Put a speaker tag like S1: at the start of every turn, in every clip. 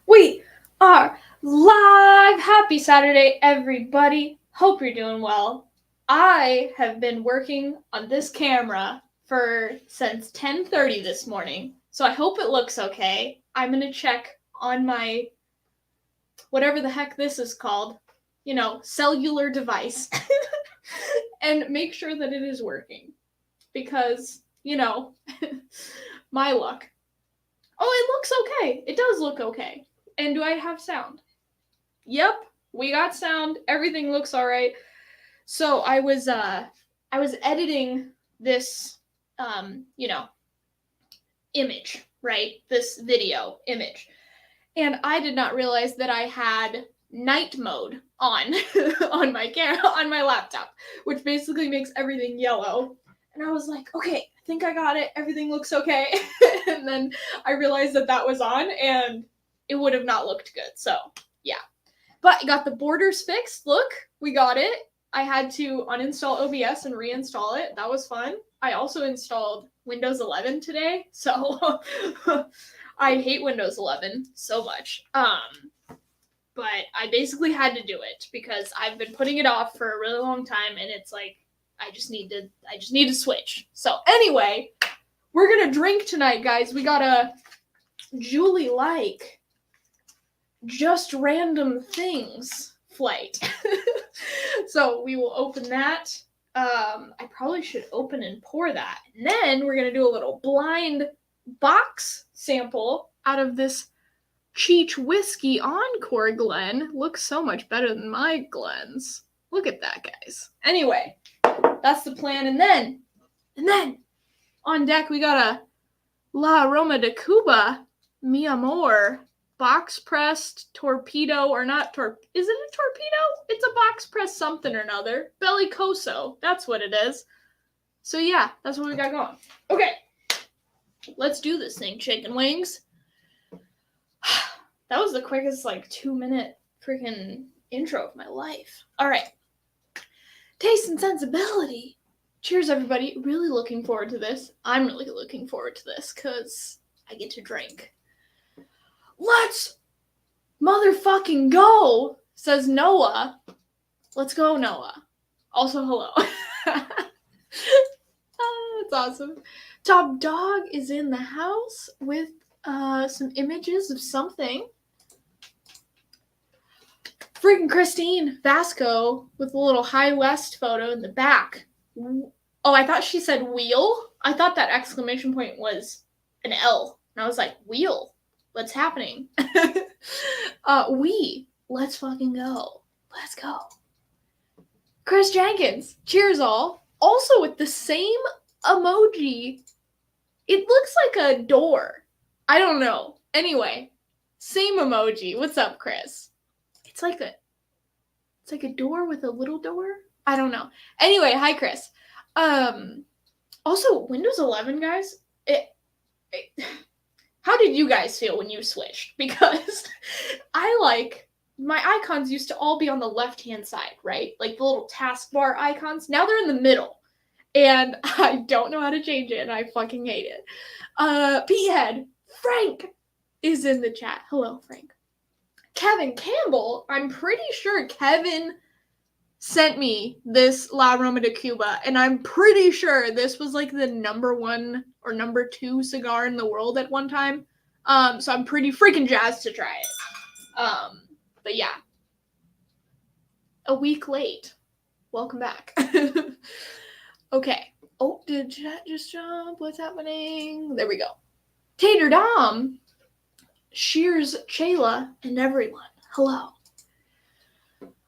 S1: We are live! Happy Saturday, everybody. Hope you're doing well. I have been working on this camera since 10:30 this morning, so I hope it looks okay. I'm gonna check on my whatever the heck this is called, cellular device, and make sure that it is working. Because, my luck. Oh, it looks okay. It does look okay. And do I have sound? Yep, we got sound. Everything looks all right. So I was editing this image, right? This video image. And I did not realize that I had night mode on on my laptop, which basically makes everything yellow. And I was like, okay, I think I got it. Everything looks okay. And then I realized that was on, and it would have not looked good. So, yeah. But I got the borders fixed. Look, we got it. I had to uninstall OBS and reinstall it. That was fun. I also installed Windows 11 today. So, I hate Windows 11 so much. But I basically had to do it because I've been putting it off for a really long time, and it's like I just need to switch. So anyway, we're gonna drink tonight, guys. We got a Julie like just random things flight. So we will open that. I probably should open and pour that. And then we're gonna do a little blind box sample out of this Cheech Whiskey Encore Glen. Looks so much better than my Glens. Look at that, guys. Anyway, that's the plan. And then on deck we got a La Aroma de Cuba Mi Amor box pressed torpedo, or not is it a torpedo? It's a box pressed something or another. Bellicoso. That's what it is. So yeah, that's what we got going. Okay. Let's do this thing, chicken wings. That was the quickest 2-minute freaking intro of my life. All right. Taste and sensibility. Cheers, everybody. Really looking forward to this. I'm really looking forward to this because I get to drink. Let's motherfucking go, says Noah. Let's go, Noah. Also, hello. That's awesome. Top Dog is in the house with some images of something. Freaking Christine Vasco with a little High West photo in the back. Oh, I thought she said wheel. I thought that exclamation point was an L. And I was like, wheel? What's happening? Let's fucking go. Let's go. Chris Jenkins. Cheers, all. Also with the same emoji. It looks like a door. I don't know. Anyway, same emoji. What's up, Chris? It's like a door with a little door. I don't know. Anyway, hi, Chris. Also, Windows 11, guys. How did you guys feel when you switched? Because my icons used to all be on the left-hand side, right? Like the little taskbar icons. Now they're in the middle. And I don't know how to change it, and I fucking hate it. P-Head, Frank is in the chat. Hello, Frank. Kevin Campbell, I'm pretty sure Kevin sent me this La Aroma de Cuba, and I'm pretty sure this was like the number 1 or number 2 cigar in the world at one time. So I'm pretty freaking jazzed to try it. But yeah. A week late. Welcome back. Okay. Oh, did chat just jump? What's happening? There we go. Tater Dom, Shears Chayla, and everyone. Hello.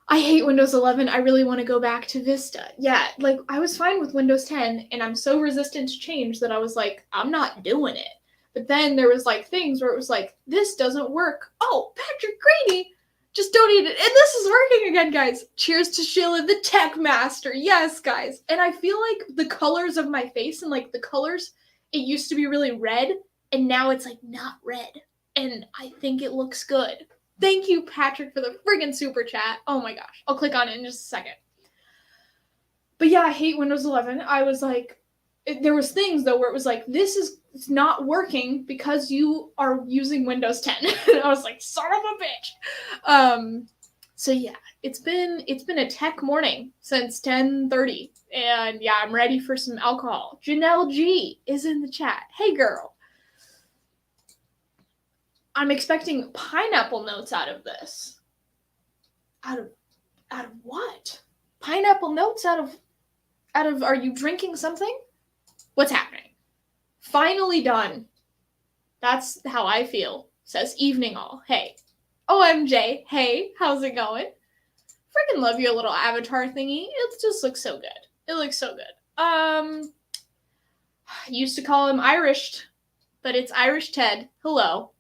S1: I hate Windows 11. I really want to go back to Vista. Yeah, I was fine with Windows 10, and I'm so resistant to change that I was like, I'm not doing it. But then there was things where it was like, this doesn't work. Oh, Patrick Grady just donated, and this is working again, guys. Cheers to Sheila, the tech master. Yes, guys. And I feel like the colors of my face and the colors, it used to be really red, and now it's not red. And I think it looks good. Thank you, Patrick, for the friggin' super chat. Oh my gosh. I'll click on it in just a second. But yeah, I hate Windows 11. I was like,
S2: there was things though where it was like, it's not working because you are using Windows 10. And I was like, son of a bitch. So yeah, it's been a tech morning since 10:30, and yeah, I'm ready for some alcohol. Janelle G is in the chat. Hey girl. I'm expecting pineapple notes out of this. Out of what? Pineapple notes out of are you drinking something? What's happening? Finally done. That's how I feel. Says evening all. Hey. OMJ. Hey, how's it going? Freaking love your little avatar thingy. It just looks so good. It looks so good. I used to call him Irished, but it's Irish Ted. Hello.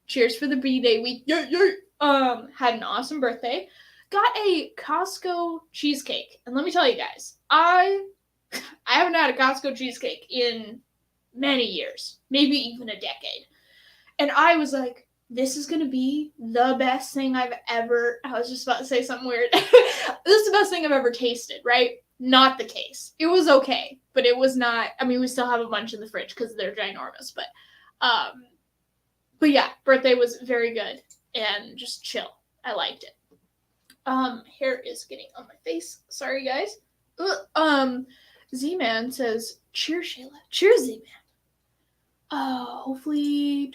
S2: Cheers for the B-Day week. Had an awesome birthday. Got a Costco cheesecake. And let me tell you guys, I haven't had a Costco cheesecake in many years, maybe even a decade. And I was like, this is going to be the best thing I've ever, I was just about to say something weird. This is the best thing I've ever tasted, right? Not the case. It was okay, but it was not, I mean, we still have a bunch in the fridge because they're ginormous, but yeah, birthday was very good and just chill. I liked it. Hair is getting on my face. Sorry, guys. Z-Man says, cheers, Shayla. Cheers, Z-Man. Hopefully,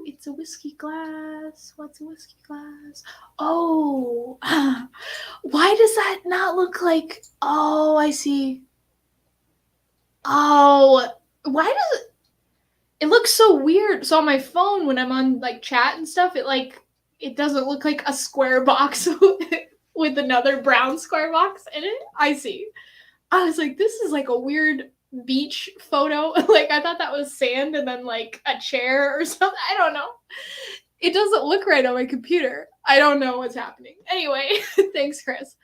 S2: it's a whiskey glass. What's a whiskey glass? Oh, why does that not look like, oh, I see. Oh, why does it looks so weird. So on my phone, when I'm on like chat and stuff, it doesn't look like a square box with another brown square box in it. I see. I was like, this is like a weird beach photo. Like, I thought that was sand and then like a chair or something. I don't know. It doesn't look right on my computer. I don't know what's happening. Anyway, thanks, Chris.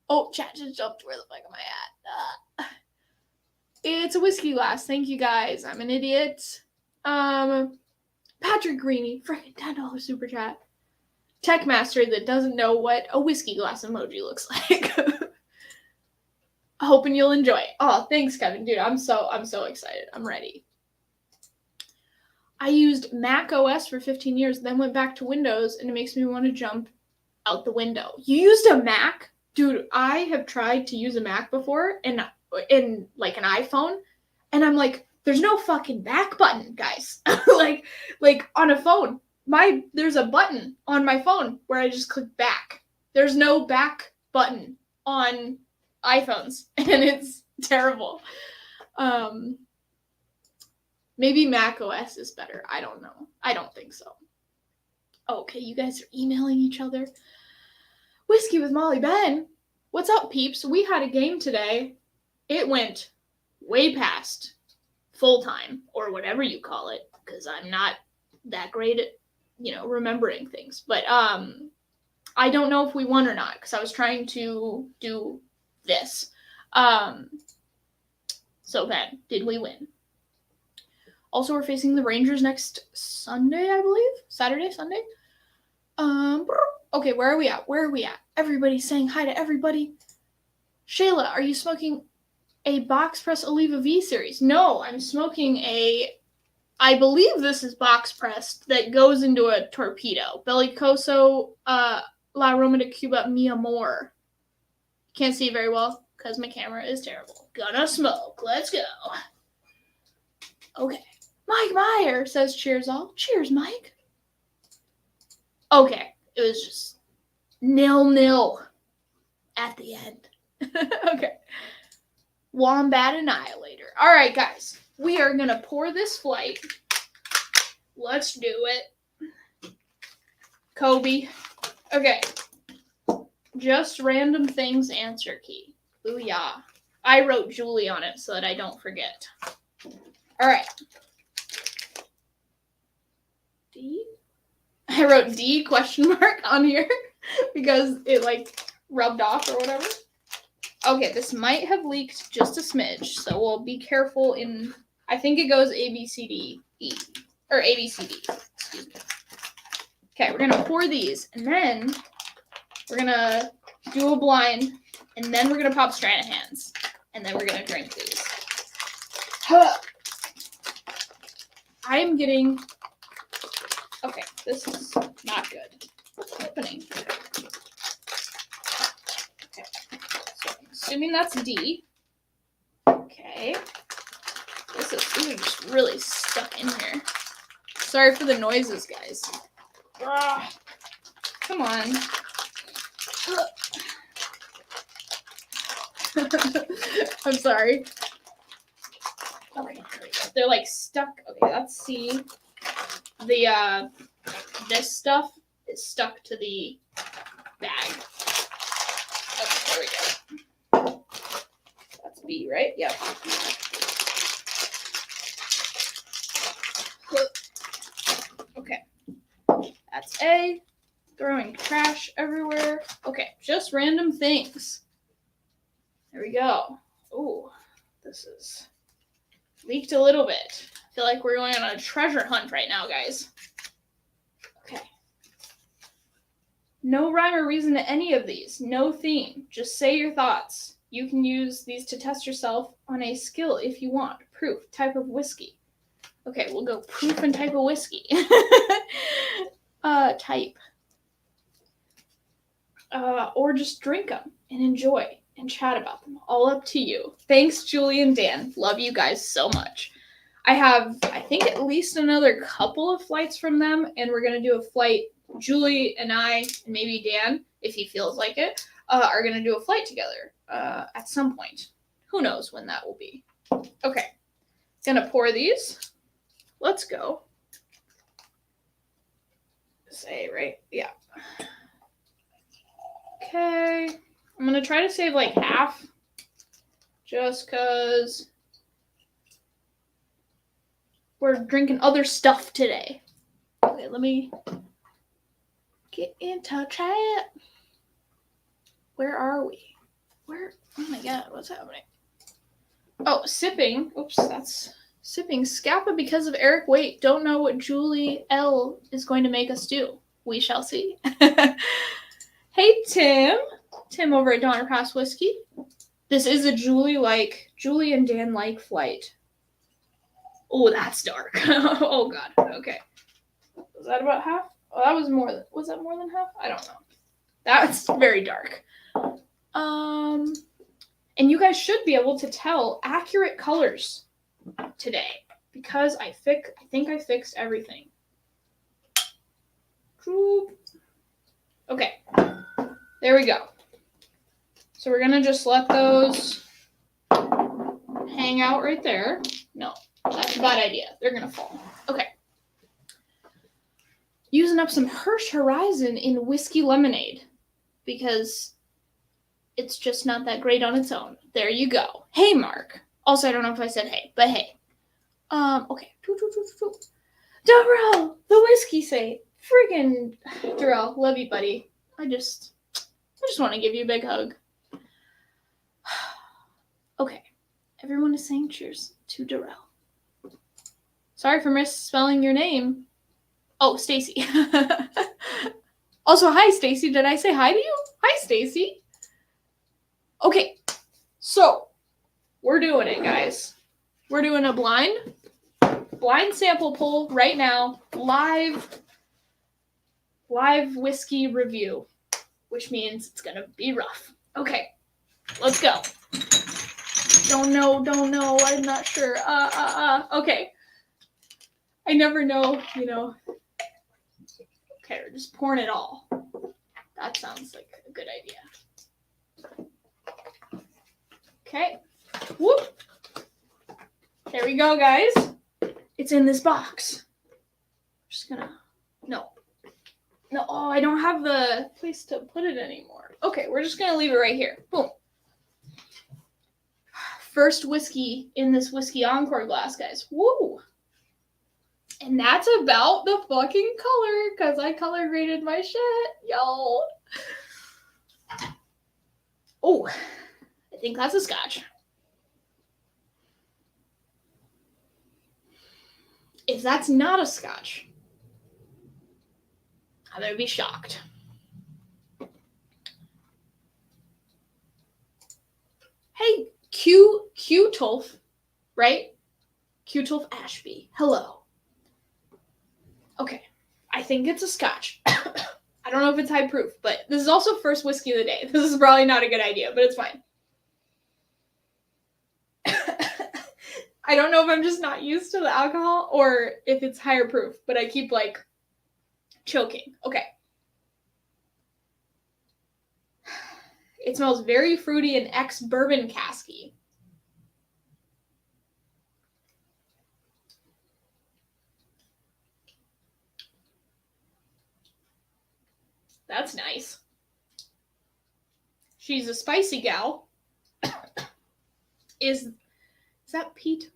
S2: Oh, chat just jumped. Where the fuck am I at? It's a whiskey glass. Thank you, guys. I'm an idiot. Patrick Greeny, freaking $10 super chat. Tech master that doesn't know what a whiskey glass emoji looks like. Hoping you'll enjoy it. Oh, thanks, Kevin. Dude, I'm so excited. I'm ready. I used Mac OS for 15 years, then went back to Windows, and it makes me want to jump out the window. You used a Mac? Dude, I have tried to use a Mac before in like an iPhone, and I'm like, there's no fucking back button, guys. like on a phone. There's a button on my phone where I just click back. There's no back button on iPhones, and it's terrible. Maybe Mac OS is better. I don't know. I don't think so. Okay, you guys are emailing each other. Whiskey with Molly Ben. What's up, peeps? We had a game today. It went way past full time, or whatever you call it, because I'm not that great at, remembering things. But I don't know if we won or not, because I was trying to do this. So then, did we win? Also, we're facing the Rangers next Sunday, I believe. Saturday, Sunday. Okay, where are we at? Everybody's saying hi to everybody. Shayla, are you smoking a box press Oliva V series? No, I'm smoking I believe this is box pressed that goes into a torpedo. Bellicoso La Roma de Cuba Mi Amor. Can't see very well because my camera is terrible. Gonna smoke. Let's go. Okay. Mike Meyer says cheers all. Cheers, Mike. Okay. It was just 0-0 at the end. Okay. Wombat Annihilator. All right, guys. We are going to pour this flight. Let's do it. Kobe. Okay. Just random things answer key. Booyah. I wrote Julie on it so that I don't forget. All right. D? I wrote D ? On here because it rubbed off or whatever. Okay, this might have leaked just a smidge, so we'll be careful I think it goes A, B, C, D, E. Or A, B, C, D. Excuse me. Okay, we're going to pour these, and then we're going to do a blind, and then we're going to pop Stranahan's, and then we're going to drink these.
S1: I am getting... Okay, this is not good. What's happening? Okay, so I'm assuming that's D. Okay. These are just really stuck in here. Sorry for the noises, guys. Ugh. Come on. I'm sorry. Okay, they're like stuck. Okay, let's see. The this stuff is stuck to the bag. Okay, there we go. That's B, right? Yep. Okay. That's A. Throwing trash everywhere. Okay, just random things. There we go. Ooh, this is leaked a little bit. I feel like we're going on a treasure hunt right now, guys. Okay. No rhyme or reason to any of these. No theme. Just say your thoughts. You can use these to test yourself on a skill if you want. Proof. Type of whiskey. Okay, we'll go proof and type of whiskey. Type. Or just drink them and enjoy and chat about them. All up to you. Thanks, Julie and Dan. Love you guys so much. I have, I think, at least another couple of flights from them, and we're going to do a flight. Julie and I, and maybe Dan, if he feels like it, are going to do a flight together at some point. Who knows when that will be. Okay. Gonna pour these. Let's go. Say, right? Yeah. Okay. I'm going to try to save like half just because we're drinking other stuff today. Okay, let me get into chat. Where are we? Where? Oh my god, what's happening? Oh, sipping. Oops, that's sipping Scappa because of Eric. Wait, don't know what Julie L is going to make us do. We shall see. Hey, Tim. Tim over at Donner Pass Whiskey. This is a Julie and Dan like flight. Oh, that's dark. Oh god. Okay. Was that about half? Oh, that was more than. Was that more than half? I don't know. That's very dark. And you guys should be able to tell accurate colors today because I think I fixed everything. Okay. There we go. So we're gonna just let those hang out right there. No, that's a bad idea. They're gonna fall. Okay. Using up some Hirsch Horizon in whiskey lemonade because it's just not that great on its own. There you go. Hey, Mark. Also, I don't know if I said hey, but hey. Okay. Darrell, the whiskey say. Friggin' Darrell, love you, buddy. I just want to give you a big hug. Okay. Everyone is saying cheers to Darrell. Sorry for misspelling your name. Oh, Stacy. Also, hi, Stacy. Did I say hi to you? Hi, Stacy. Okay. So, we're doing it, guys. We're doing a blind sample pull right now. Live whiskey review, which means it's going to be rough. Okay. Let's go. Don't know. I'm not sure. Okay. I never know, you know. Okay, we're just pouring it all. That sounds like a good idea. Okay. Whoop. There we go, guys. It's in this box. Just gonna... No, oh, I don't have the place to put it anymore. Okay, we're just gonna leave it right here. Boom. First whiskey in this Whiskey Encore glass, guys. Woo! And that's about the fucking color, because I color graded my shit. Yo. Oh, I think that's a scotch. If that's not a scotch, I'm gonna be shocked. Hey, Q Tolf, right?
S2: Q12 Ashby. Hello. Okay. I think it's a Scotch. I don't know if it's high proof, but this is also first whiskey of the day. This is probably not a good idea, but it's fine. I don't know if I'm just not used to the alcohol or if it's higher proof, but I keep like choking. Okay. It smells very fruity and ex-bourbon casky. That's nice. She's a spicy gal. Is that peat?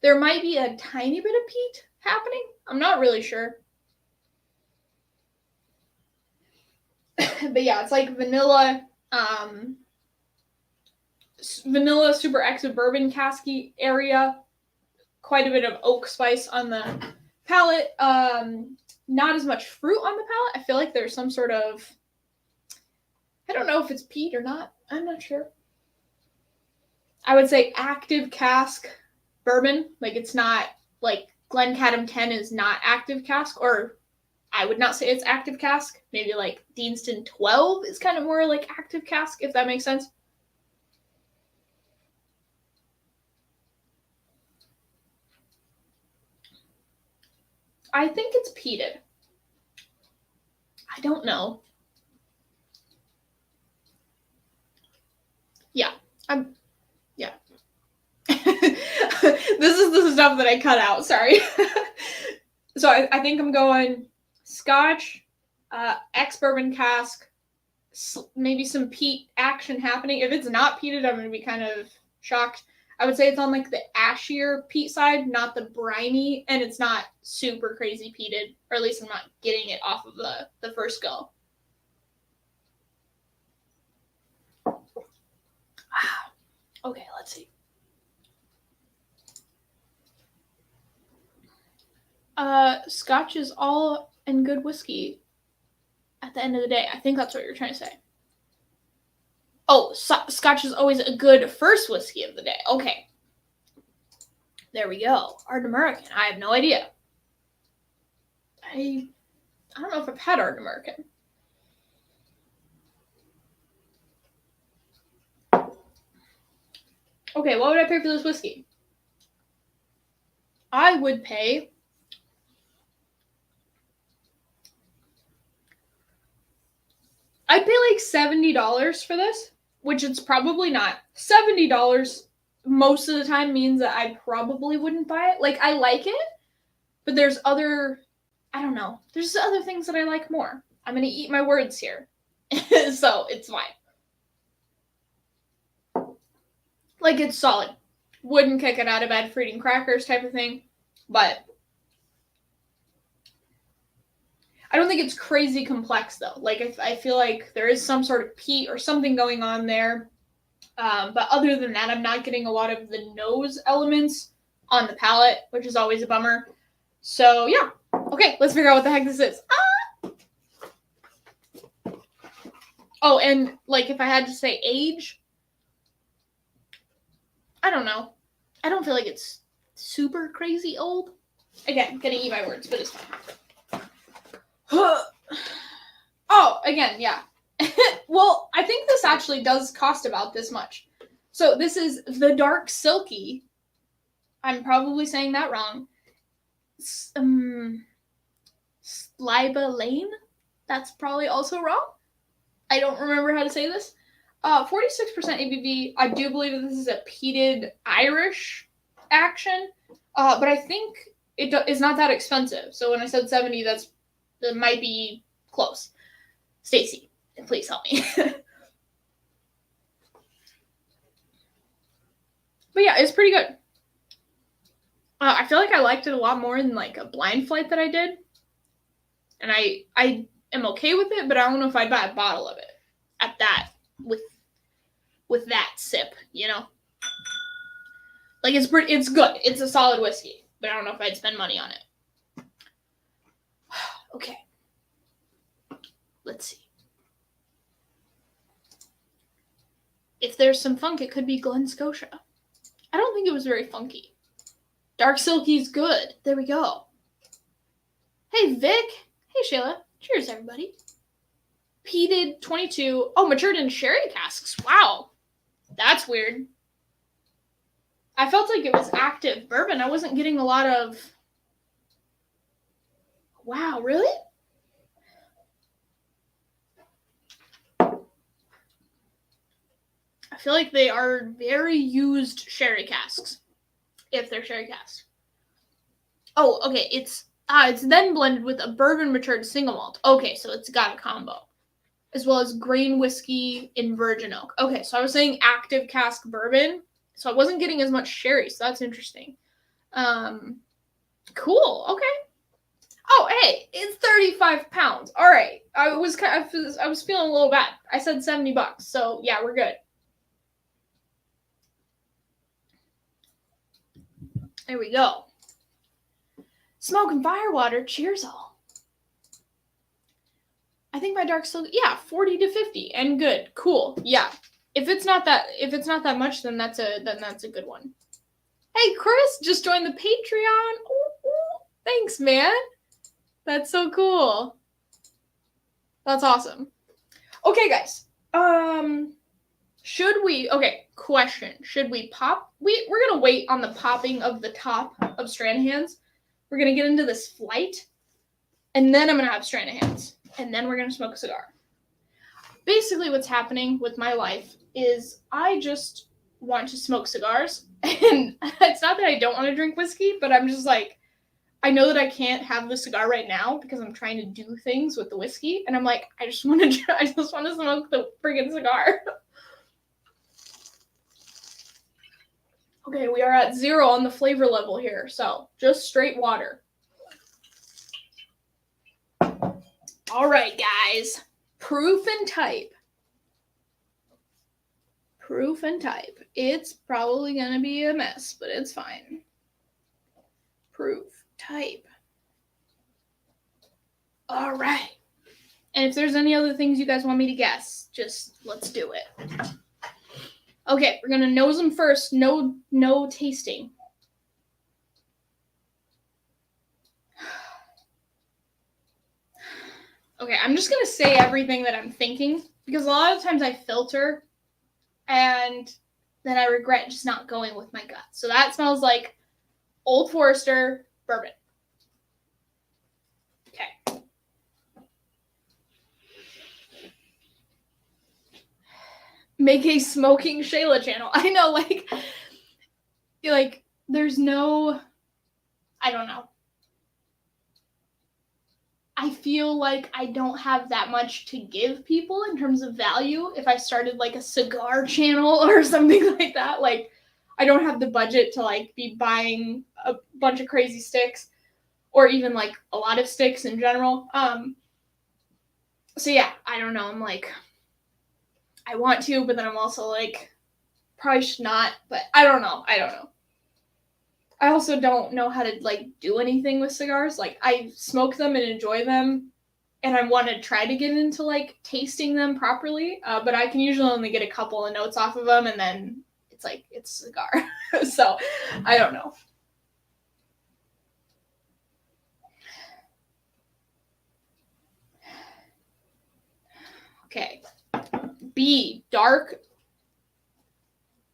S2: There might be a tiny bit of peat happening. I'm not really sure. But yeah, it's like vanilla, vanilla super extra bourbon casky area. Quite a bit of oak spice on the palate. Not as much fruit on the palate. I feel like there's some sort of, I don't know if it's peat or not. I'm not sure. I would say active cask bourbon. Like it's not like Glencairn 10 is not active cask, or I would not say it's active cask. Maybe like Deanston 12 is kind of more like active cask, if that makes sense. I think it's peated. I don't know. Yeah. Yeah. This is the stuff that I cut out, sorry. So I think I'm going Scotch, ex-bourbon cask, maybe some peat action happening. If it's not peated, I'm going to be kind of shocked. I would say it's on like the ashier peat side, not the briny, and it's not super crazy peated, or at least I'm not getting it off of the first go. Okay, let's see. Scotch is all in good whiskey at the end of the day. I think that's what you're trying to say. Oh, Scotch is always a good first whiskey of the day. Okay. There we go. Ard American. I have no idea. I don't know if I've had Ard American. Okay, what would I pay for this whiskey? I would pay I'd pay like $70 for this, which it's probably not. $70 most of the time means that I probably wouldn't buy it. Like, I like it, but there's other, I don't know. There's other things that I like more. I'm going to eat my words here. So, it's fine. Like, it's solid. Wouldn't kick it out of bed for eating crackers type of thing, but I don't think it's crazy complex, though. Like, I feel like there is some sort of peat or something going on there. But other than that, I'm not getting a lot of the nose elements on the palate, which is always a bummer. So, yeah. Okay, let's figure out what the heck this is. Oh, and, like, if I had to say age, I don't know. I don't feel like it's super crazy old. Again, gonna eat my words, but it's fine. Oh, again, yeah. Well, I think this actually does cost about this much. So this is the Dark Silky. I'm probably saying that wrong. Sliba Lane? That's probably also wrong. I don't remember how to say this. 46% ABV. I do believe that this is a peated Irish action. But I think it is not that expensive. So when I said 70, that might be close. Stacy, please help me. But yeah, it's pretty good. I feel like I liked it a lot more than like a blind flight that I did. And I am okay with it, but I don't know if I'd buy a bottle of it at that with that sip, you know? Like it's good. It's a solid whiskey, but I don't know if I'd spend money on it. Okay. Let's see. If there's some funk, it could be Glen Scotia. I don't think it was very funky.
S1: Dark Silky's good. There we go. Hey, Vic. Hey, Shayla. Cheers, everybody. Peated 22. Oh, matured in sherry casks. Wow. That's weird. I felt like it was active bourbon. I wasn't getting a lot of... Wow, really? I feel like they are very used sherry casks. If they're sherry casks. Oh, okay. It's then blended with a bourbon matured single malt. Okay, so it's got a combo. As well as grain whiskey in virgin oak. Okay, so I was saying active cask bourbon. So I wasn't getting as much sherry, so that's interesting. Cool. Okay. Oh, hey, it's 35 pounds. All right. I was feeling a little bad. I said $70, so yeah, we're good. There we go. Smoke and firewater. Cheers, all. I think my dark silk, yeah, 40 to 50 and good. Cool. Yeah. If it's not that much, then that's a good one. Hey, Chris just joined the Patreon. Ooh, ooh. Thanks, man. That's so cool. That's awesome. Okay, guys. Question. Should we pop? We're gonna wait on the popping of the top of Stranahan's. We're gonna get into this flight, and then I'm gonna have Stranahan's, and then we're gonna smoke a cigar. Basically, what's happening with my life is I just want to smoke cigars, and it's not that I don't want to drink whiskey, but I'm just like, I know that I can't have the cigar right now because I'm trying to do things with the whiskey, and I'm like, I just want to smoke the friggin' cigar. Okay, we are at 0 on the flavor level here, so just straight water. All right, guys. Proof and type. Proof and type. It's probably going to be a mess, but it's fine. Proof, type. All right. And if there's any other things you guys want me to guess, just let's do it. Okay, we're going to nose them first. No tasting. Okay, I'm just going to say everything that I'm thinking because a lot of times I filter and then I regret just not going with my gut. So that smells like Old Forester bourbon. Okay. Make a smoking Shayla channel. I know, like there's no, I don't know. I feel like I don't have that much to give people in terms of value if I started like a cigar channel or something like that. Like, I don't have the budget to like be buying a bunch of crazy sticks or even like a lot of sticks in general. So yeah, I don't know. I'm like, I want to, but then I'm also like, probably should not, but I don't know. I also don't know how to like do anything with cigars. Like, I smoke them and enjoy them, and I want to try to get into like tasting them properly. But I can usually only get a couple of notes off of them, and then it's like it's a cigar. So I don't know. Okay. B, dark.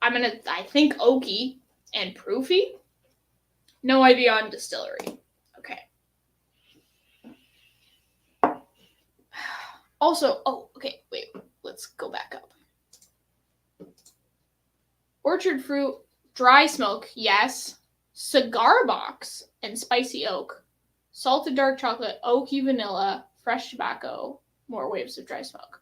S1: I think oaky and proofy. No idea on distillery. Okay. Also, okay, wait, let's go back up. Orchard fruit, dry smoke, yes. Cigar box and spicy oak. Salted dark chocolate, oaky vanilla, fresh tobacco, more waves of dry smoke.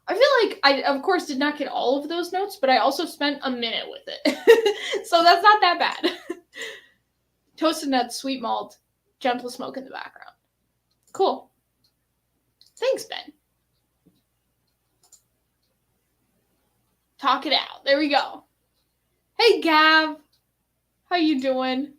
S1: I feel like I, of course, did not get all of those notes, but I also spent a minute with it. So that's not that bad. Toasted nuts, sweet malt, gentle smoke in the background. Cool. Thanks, Ben. Talk it out. There we go. Hey, Gav. How you doing?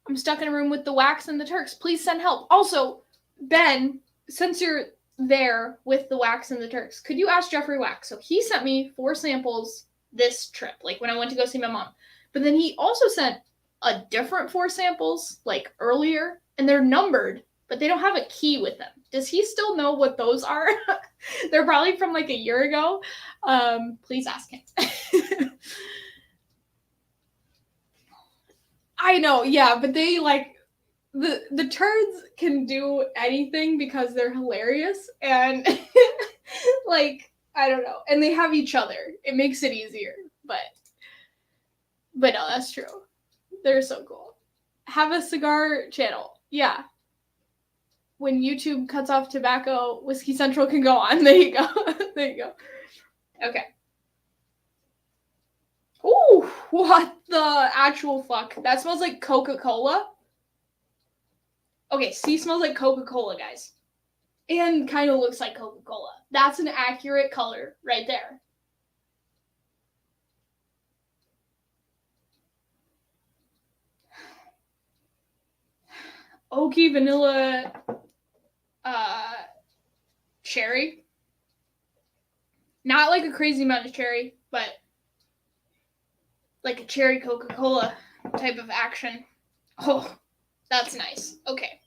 S1: I'm stuck in a room with the wax and the Turks. Please send help. Also, Ben, since you're there with the wax and the Turks, could you ask Jeffrey Wax? So he sent me 4 samples this trip, like when I went to go see my mom. But then he also sent a different 4 samples, like earlier, and they're numbered, but they don't have a key with them. Does he still know what those are? They're probably from like a year ago. Please ask him. I know, yeah, but they like the turds can do anything because they're hilarious and like I don't know, and they have each other. It makes it easier, but no, that's true. They're so cool. Have a cigar channel, yeah. When YouTube cuts off tobacco, Whiskey Central can go on. There you go. There you go. Okay. Ooh, what the actual fuck? That smells like Coca-Cola. Okay, C smells like Coca-Cola, guys. And kind of looks like Coca-Cola. That's an accurate color right there. Oaky vanilla cherry. Not like a crazy amount of cherry, but like a cherry Coca-Cola type of action. Oh, that's nice. Okay.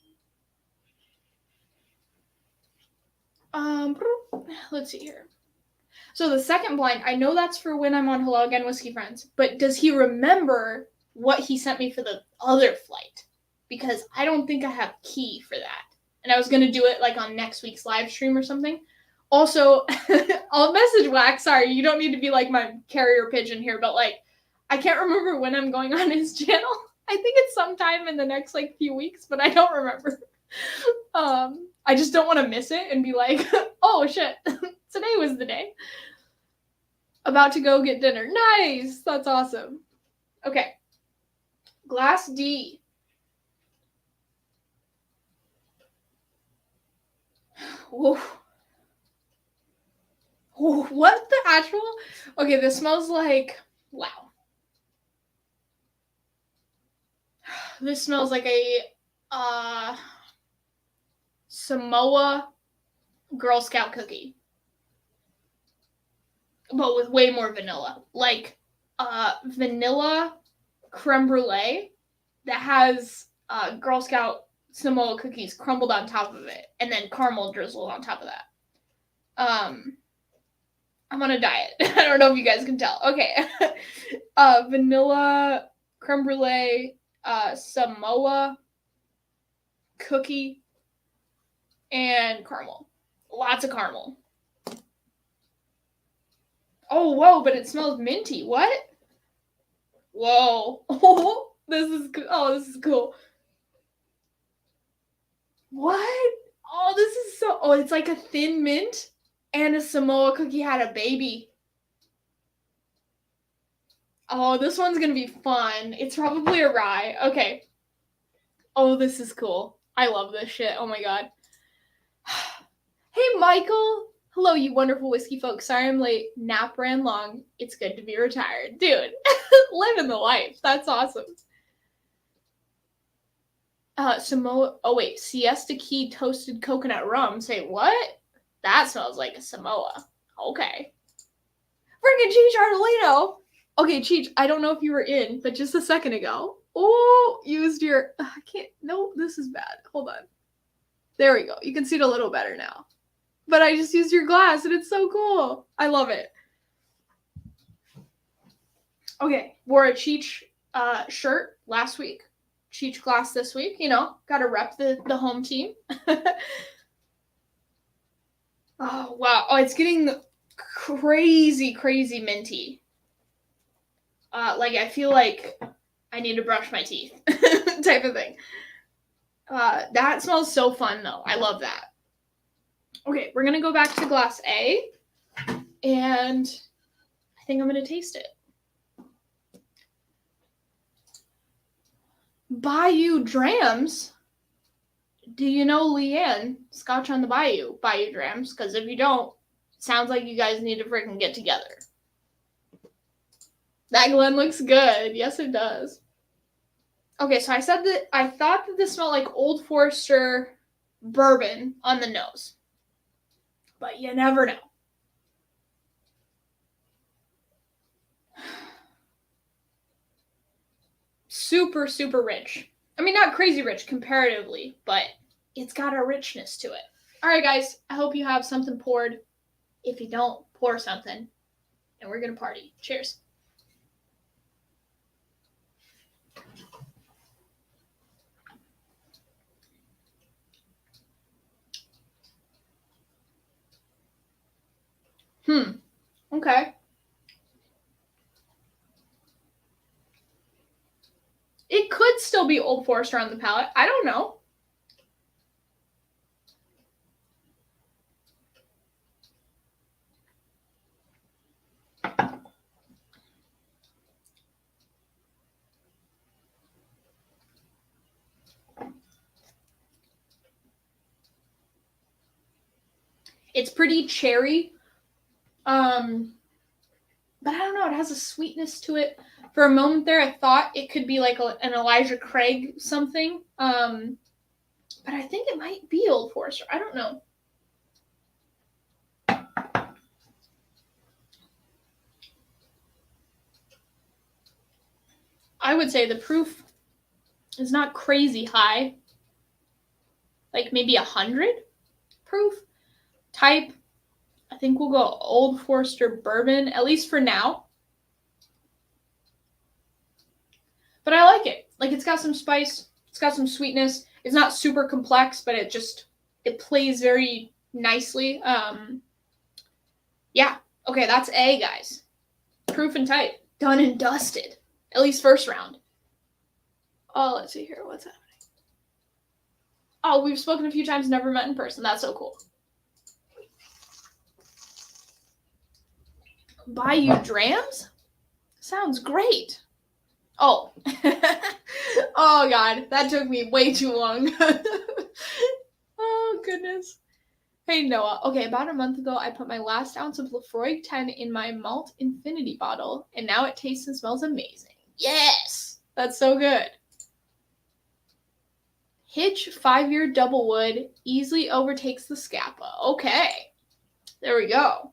S1: Let's see here. So the second blind, I know that's for when I'm on Hello Again Whiskey Friends, but does he remember what he sent me for the other flight? Because I don't think I have key for that. And I was going to do it like on next week's live stream or something. Also, I'll message Wax. Sorry, you don't need to be like my carrier pigeon here, but like, I can't remember when I'm going on his channel. I think it's sometime in the next like few weeks, but I don't remember. I just don't want to miss it and be like, oh shit, today was the day. About to go get dinner. Nice. That's awesome. Okay. Glass D. Whoa. Whoa, what the actual? Okay, this smells like, wow. This smells like a Samoa Girl Scout cookie. But with way more vanilla. Like vanilla creme brulee that has Girl Scout Samoa cookies crumbled on top of it, and then caramel drizzled on top of that. I'm on a diet. I don't know if you guys can tell. Okay. Vanilla creme brulee Samoa cookie and caramel. Lots of caramel. Oh, whoa, but it smells minty. What? Whoa. Oh, this is cool. What? Oh, this is so... Oh, it's like a thin mint and a Samoa cookie had a baby. Oh, this one's going to be fun. It's probably a rye. Okay. Oh, this is cool. I love this shit. Oh, my God. Hey, Michael. Hello, you wonderful whiskey folks. Sorry I'm late. Nap ran long. It's good to be retired. Dude, living the life. That's awesome. Samoa. Oh, wait. Siesta Key toasted coconut rum. Say what? That smells like a Samoa. Okay. Freaking Cheech Artolino. Okay, Cheech, I don't know if you were in, but just a second ago. Oh, used your... I can't... No, this is bad. Hold on. There we go. You can see it a little better now. But I just used your glass, and it's so cool. I love it. Okay, wore a Cheech shirt last week. Cheech glass this week. You know, got to rep the home team. Oh, wow. Oh, it's getting crazy, crazy minty. Like, I feel like I need to brush my teeth type of thing. That smells so fun, though. I love that. Okay, we're going to go back to glass A, and I think I'm going to taste it. Bayou Drams? Do you know Leanne, Scotch on the Bayou Drams? Because if you don't, it sounds like you guys need to freaking get together. That Glen looks good. Yes, it does. Okay, so I said that I thought that this smelled like Old Forester bourbon on the nose. But you never know. super, super rich. I mean, not crazy rich comparatively, but it's got a richness to it. All right, guys, I hope you have something poured. If you don't, pour something, and we're going to party. Cheers. Okay. It could still be Old Forester on the palate. I don't know. It's pretty cherry. But I don't know. It has a sweetness to it. For a moment there, I thought it could be like an Elijah Craig something. But I think it might be Old Forester. I don't know. I would say the proof is not crazy high. Like maybe 100 proof. Type, I think we'll go Old Forester bourbon, at least for now. But I like it. Like, it's got some spice. It's got some sweetness. It's not super complex, but it plays very nicely. Yeah. Okay, that's A, guys. Proof and type. Done and dusted. At least first round. Oh, let's see here. What's happening? Oh, we've spoken a few times, never met in person. That's so cool. Buy you drams? Sounds great. Oh. Oh, God. That took me way too long. Oh, goodness. Hey, Noah. Okay, about a month ago, I put my last ounce of Lafroig 10 in my Malt Infinity bottle, and now it tastes and smells amazing. Yes! That's so good. Hitch 5-year double wood easily overtakes the Scapa. Okay. There we go.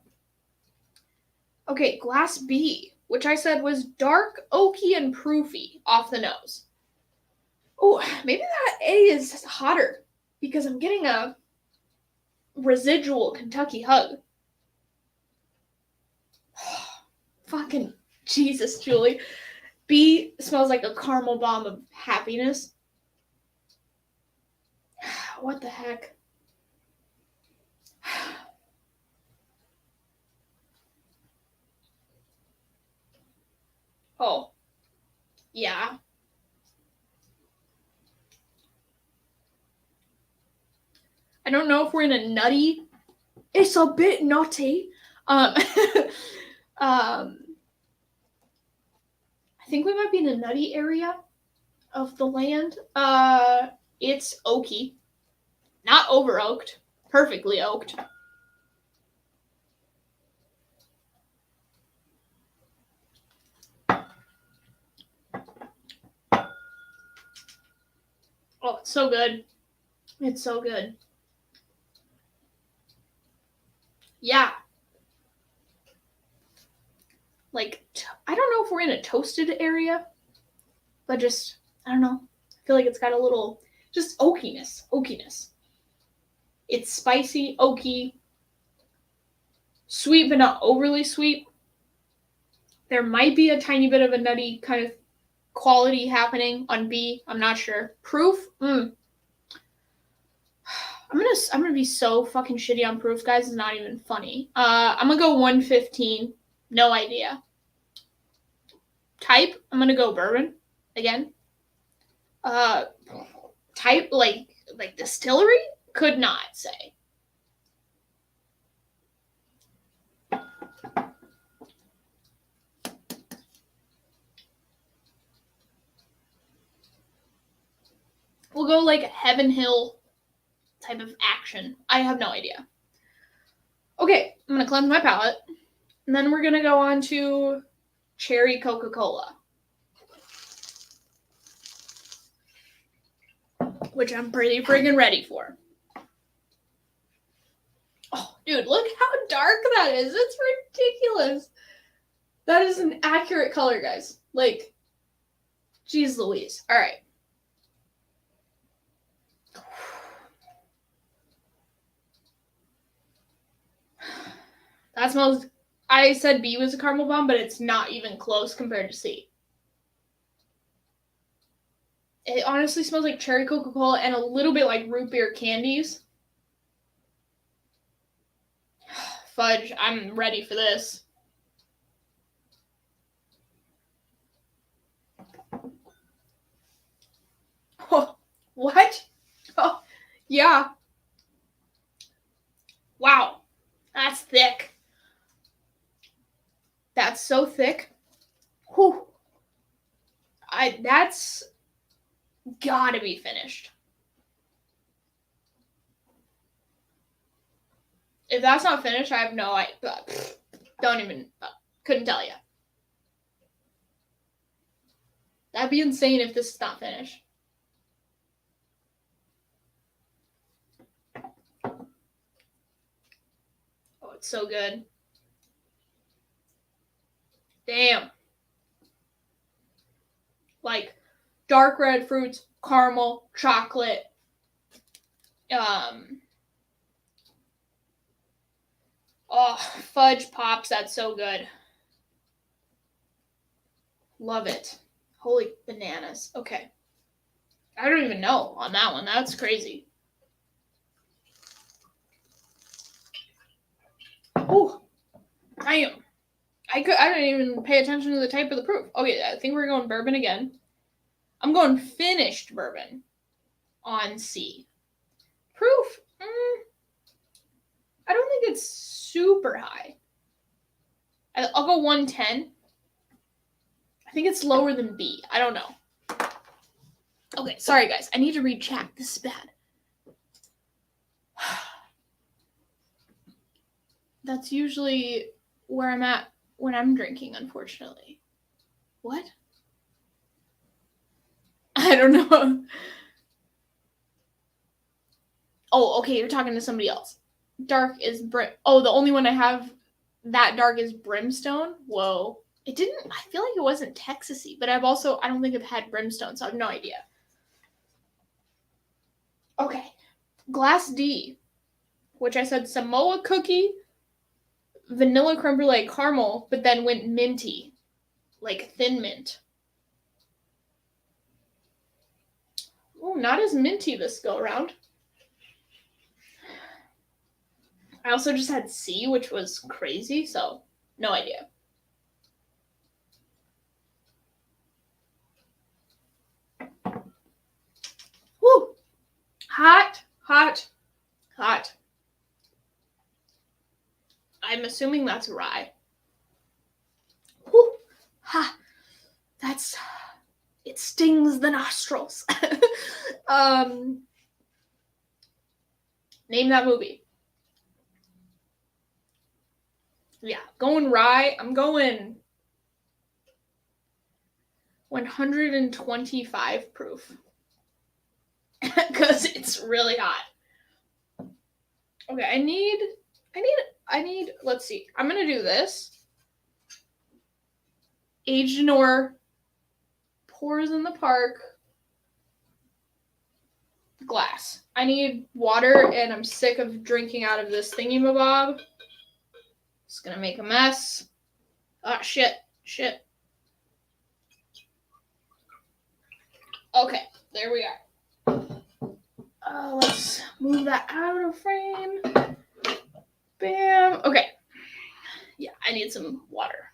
S1: Okay, Glass B, which I said was dark, oaky, and proofy off the nose. Oh, maybe that A is hotter because I'm getting a residual Kentucky hug. Fucking Jesus, Julie. B smells like a caramel bomb of happiness. What the heck? Oh. Yeah. I don't know if we're in a nutty. It's a bit nutty. I think we might be in a nutty area of the land. It's oaky. Not over oaked. Perfectly oaked. Oh, it's so good. It's so good. Yeah. Like, I don't know if we're in a toasted area, but just, I don't know. I feel like it's got a little, just oakiness. It's spicy, oaky, sweet, but not overly sweet. There might be a tiny bit of a nutty kind of quality happening on B. I'm not sure. Proof? I'm gonna be so fucking shitty on proof, guys. It's not even funny. I'm gonna go 115. No idea. Type? I'm gonna go bourbon again. Type like distillery? Could not say. We'll go like Heaven Hill type of action. I have no idea. Okay, I'm gonna cleanse my palate, and then we're gonna go on to cherry Coca-Cola, which I'm pretty friggin' ready for. Oh, dude, look how dark that is. It's ridiculous. That is an accurate color, guys. Like, Jeez Louise. All right. That smells... I said B was a caramel bomb, but it's not even close compared to C. It honestly smells like cherry Coca-Cola and a little bit like root beer candies. Fudge, I'm ready for this. Oh, what? Oh, yeah. Wow. That's thick. That's so thick. Whew. That's gotta be finished. If that's not finished, I have no idea. Don't even, couldn't tell you. That'd be insane if this is not finished. Oh, it's so good. Damn. Like dark red fruits, caramel, chocolate, oh, fudge pops, that's so good. Love it. Holy bananas. Okay. I don't even know on that one. That's crazy. Ooh. I didn't even pay attention to the type of the proof. Okay, I think we're going bourbon again. I'm going finished bourbon on C. Proof? I don't think it's super high. I'll go 110. I think it's lower than B. I don't know. Okay, sorry guys. I need to read chat. This is bad. That's usually where I'm at when I'm drinking, unfortunately. What? I don't know. Oh, okay, you're talking to somebody else. Dark is the only one I have that dark is brimstone. Whoa. I feel like it wasn't Texasy, but I don't think I've had brimstone, so I have no idea. Okay. Glass D, which I said Samoa cookie, vanilla creme brulee, caramel, but then went minty, like thin mint. Oh, not as minty this go around. I also just had C, which was crazy, so no idea. Woo! Hot, hot, hot. I'm assuming that's rye. Woo! Ha! It stings the nostrils. Name that movie. Yeah, going rye. I'm going 125 proof. Because it's really hot. Okay, I need, let's see. I'm going to do this. Aged Nor, pours in the park, glass. I need water, and I'm sick of drinking out of this thingy-mabob. It's going to make a mess. Ah, shit. Okay, there we are. Let's move that out of frame. Bam. Okay. Yeah, I need some water.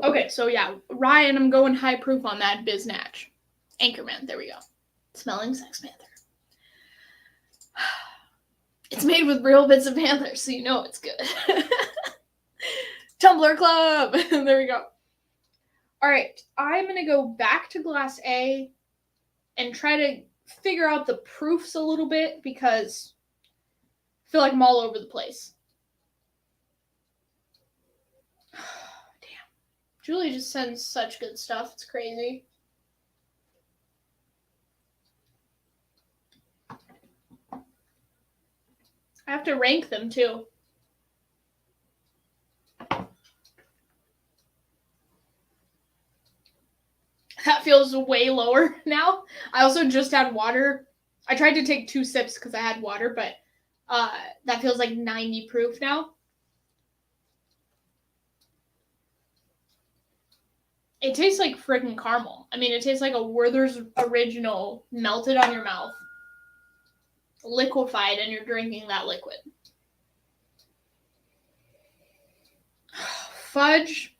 S1: Okay, so yeah, Ryan, I'm going high proof on that Biznatch. Anchorman, there we go. Smelling Sex Panther. It's made with real bits of panther, so you know it's good. Tumblr Club! There we go. All right, I'm going to go back to Glass A and try to figure out the proofs a little bit because I feel like I'm all over the place. Damn. Julie just sends such good stuff. It's crazy. I have to rank them too. That feels way lower now. I also just had water. I tried to take 2 sips because I had water, but that feels like 90 proof now. It tastes like freaking caramel. I mean, it tastes like a Werther's Original melted on your mouth, liquefied, and you're drinking that liquid. Fudge.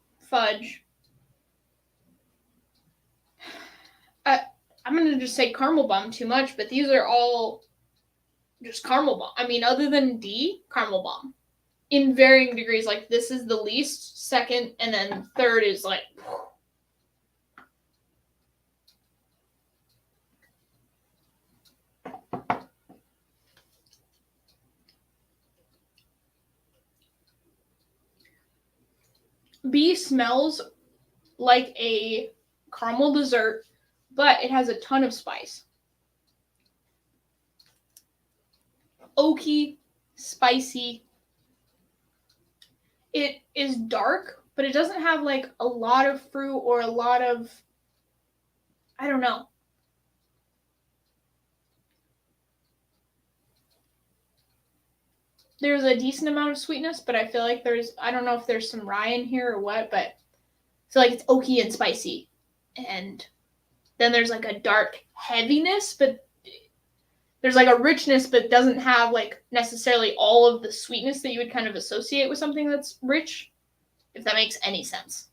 S1: I'm going to just say caramel bomb too much, but these are all just caramel bomb. I mean, other than D, caramel bomb. In varying degrees. Like, this is the least, second, and then third is like... B smells like a caramel dessert, but it has a ton of spice. Oaky, spicy. It is dark, but it doesn't have like a lot of fruit or a lot of, I don't know. There's a decent amount of sweetness, but I feel like I don't know if there's some rye in here or what, but I feel like it's oaky and spicy. And then there's like a dark heaviness, but there's like a richness, but doesn't have like necessarily all of the sweetness that you would kind of associate with something that's rich, if that makes any sense.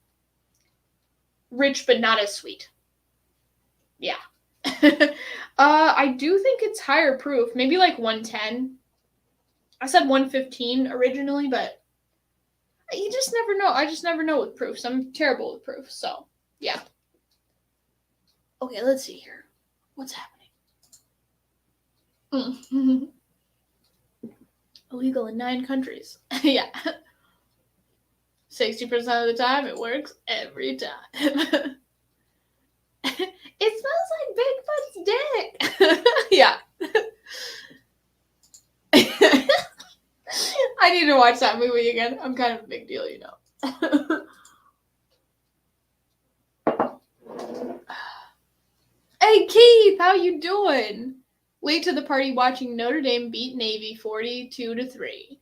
S1: Rich, but not as sweet. Yeah. I do think it's higher proof, maybe like 110. I said 115 originally, but you just never know. I just never know with proofs. I'm terrible with proofs, so yeah. Okay, let's see here. What's happening? Illegal in 9 countries. Yeah. 60% of the time, it works every time. It smells like Bigfoot's dick. Yeah. I need to watch that movie again. I'm kind of a big deal, you know. Hey Keith, how you doing? Late to the party watching Notre Dame beat Navy 42-3.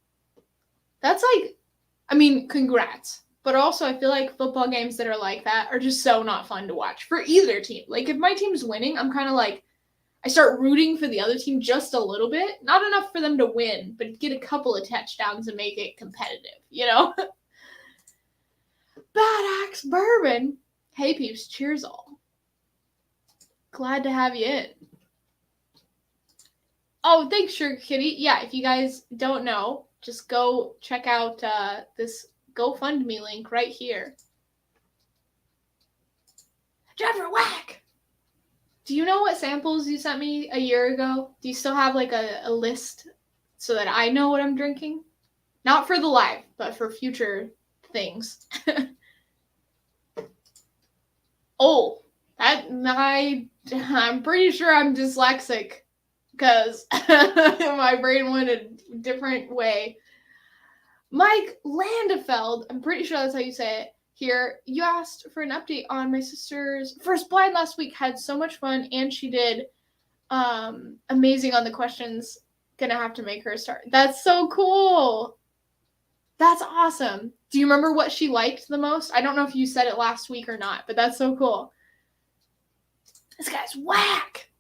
S1: That's like, I mean, congrats. But also, I feel like football games that are like that are just so not fun to watch for either team. Like, if my team's winning, I'm kind of like, I start rooting for the other team just a little bit. Not enough for them to win, but get a couple of touchdowns and make it competitive, you know? Bad Axe Bourbon. Hey, peeps, cheers all. Glad to have you in. Oh, thanks, Sugar Kitty. Yeah, if you guys don't know, just go check out this GoFundMe link right here. Jeffrey Whack! Do you know what samples you sent me a year ago? Do you still have like a list so that I know what I'm drinking? Not for the live, but for future things. Oh, I'm pretty sure I'm dyslexic because my brain went a different way. Mike Landefeld, I'm pretty sure that's how you say it. Here, you asked for an update on my sister's first blind last week. Had so much fun, and she did amazing on the questions. Gonna have to make her start. That's so cool. That's awesome. Do you remember what she liked the most? I don't know if you said it last week or not, but that's so cool. This guy's whack.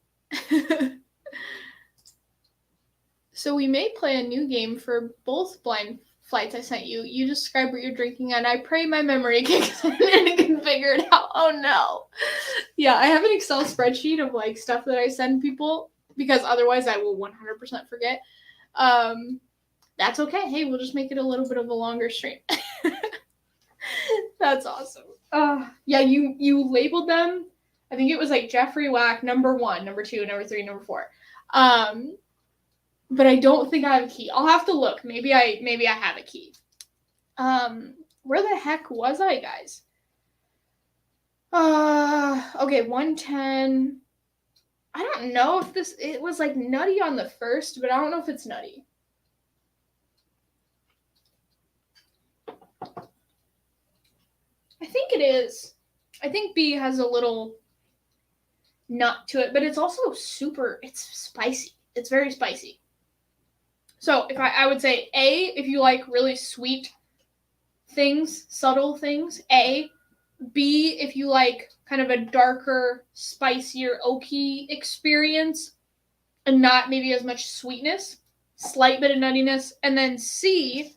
S1: So we may play a new game for both blind flights I sent you. You describe what you're drinking, and I pray my memory kicks in and can figure it out. Oh no. Yeah, I have an Excel spreadsheet of like stuff that I send people because otherwise I will 100% forget. That's okay. Hey, we'll just make it a little bit of a longer stream. That's awesome. Yeah, you labeled them. I think it was like Jeffrey Whack, number 1, number 2, number 3, number 4. But I don't think I have a key. I'll have to look. Maybe I have a key. Where the heck was I, guys? Okay, 110. I don't know if it was like nutty on the first, but I don't know if it's nutty. I think it is. I think B has a little nut to it, but it's also it's spicy. It's very spicy. So if I would say A, if you like really sweet things, subtle things, A. B, if you like kind of a darker, spicier, oaky experience and not maybe as much sweetness, slight bit of nuttiness. And then C,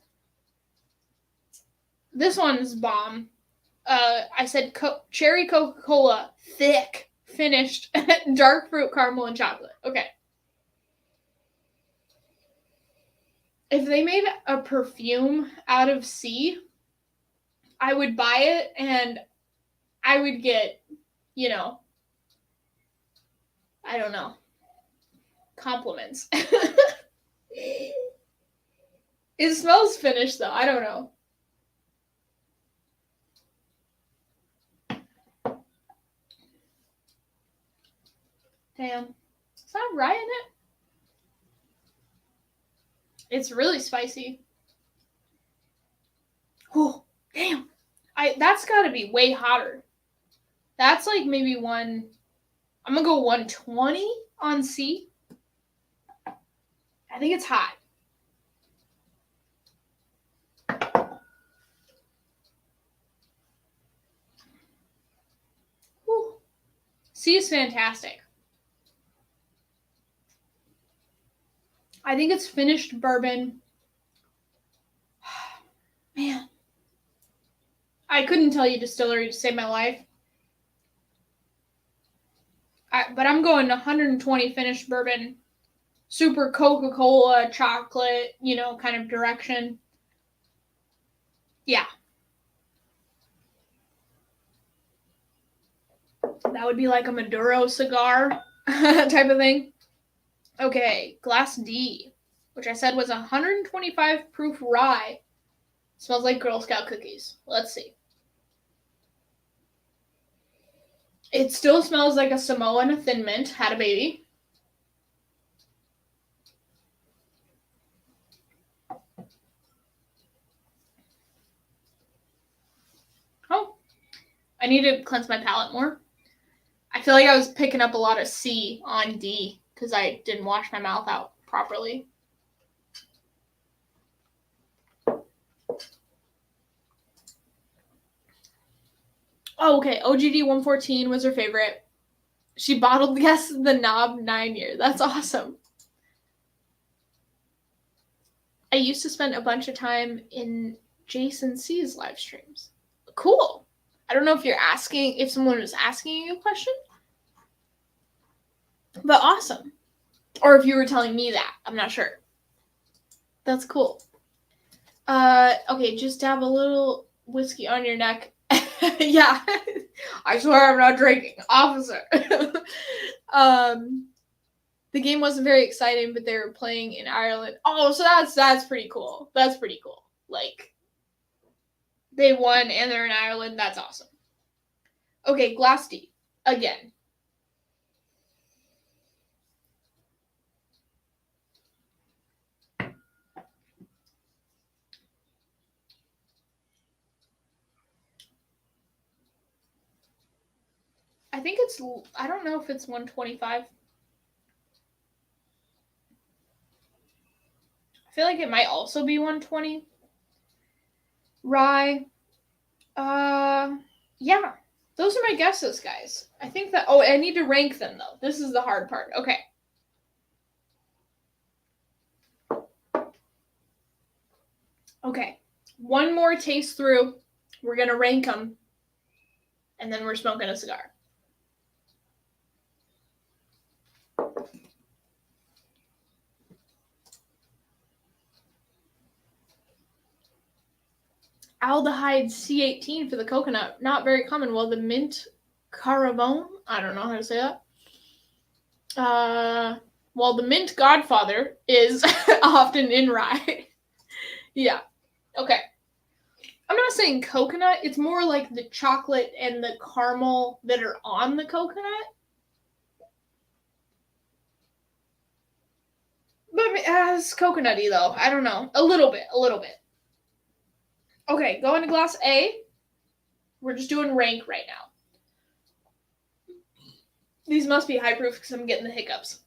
S1: this one's bomb. I said cherry Coca-Cola, thick, finished, dark fruit, caramel, and chocolate. Okay. If they made a perfume out of C, I would buy it and I would get, I don't know, compliments. It smells finished though. I don't know. Damn. Is that rye in it? It's really spicy. Oh, damn. That's got to be way hotter. That's like maybe I'm going to go 120 on C. I think it's hot. Whew. C is fantastic. I think it's finished bourbon. Man. I couldn't tell you distillery to save my life. But I'm going 120 finished bourbon. Super Coca-Cola, chocolate, kind of direction. Yeah. That would be like a Maduro cigar type of thing. Okay, glass D, which I said was 125 proof rye. Smells like Girl Scout cookies. Let's see. It still smells like a Samoa and a Thin Mint had a baby. Oh, I need to cleanse my palate more. I feel like I was picking up a lot of C on D because I didn't wash my mouth out properly. Oh, okay. OGD 114 was her favorite. She bottled guessed the knob 9 years. That's awesome. I used to spend a bunch of time in Jason C's live streams. Cool. I don't know if someone was asking you a question, but awesome. Or if you were telling me that. I'm not sure. That's cool. Okay, just dab a little whiskey on your neck. Yeah. I swear I'm not drinking. Officer. The game wasn't very exciting, but they were playing in Ireland. Oh, so that's pretty cool. That's pretty cool. Like, they won and they're in Ireland. That's awesome. Okay, glass D. Again. I think I don't know if it's 125. I feel like it might also be 120. Rye. Yeah. Those are my guesses, guys. I think that... Oh, I need to rank them, though. This is the hard part. Okay. Okay. One more taste through. We're going to rank them. And then we're smoking a cigar. Aldehyde C18 for the coconut. Not very common. Well, the mint caravone. I don't know how to say that. Well, the mint godfather is often in rye. Yeah. Okay. I'm not saying coconut. It's more like the chocolate and the caramel that are on the coconut. But it's coconutty, though. I don't know. A little bit. Okay, going to glass A. We're just doing rank right now. These must be high proof because I'm getting the hiccups.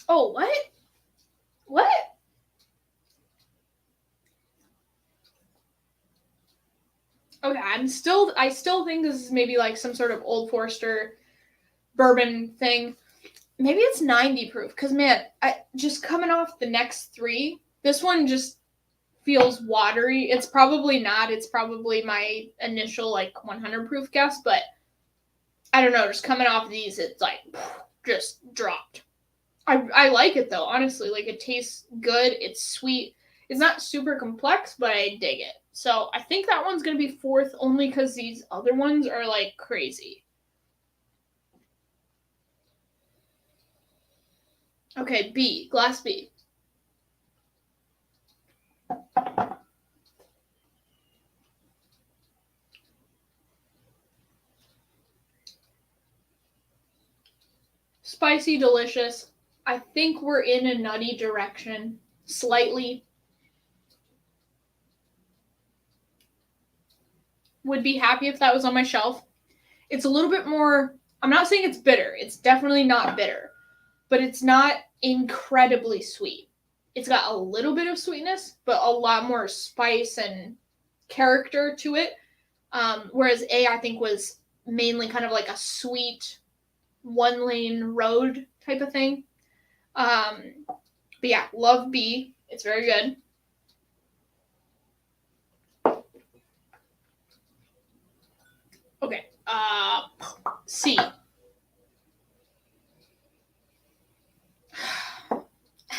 S1: Oh, what? What? Okay, I still think this is maybe like some sort of Old Forester bourbon thing. Maybe it's 90 proof because, man, just coming off the next three, this one just feels watery. It's probably not. It's probably my initial like 100 proof guess, but I don't know. Just coming off these, it's like just dropped. I like it though, honestly. Like it tastes good. It's sweet. It's not super complex, but I dig it. So I think that one's gonna be fourth only because these other ones are like crazy. Okay, B, glass B. Spicy, delicious. I think we're in a nutty direction, slightly. Would be happy if that was on my shelf. It's a little bit more, I'm not saying it's bitter. It's definitely not bitter, but it's not incredibly sweet. It's got a little bit of sweetness, but a lot more spice and character to it. Whereas A, I think, was mainly kind of like a sweet one-lane road type of thing. But yeah, love B. It's very good. Okay. C.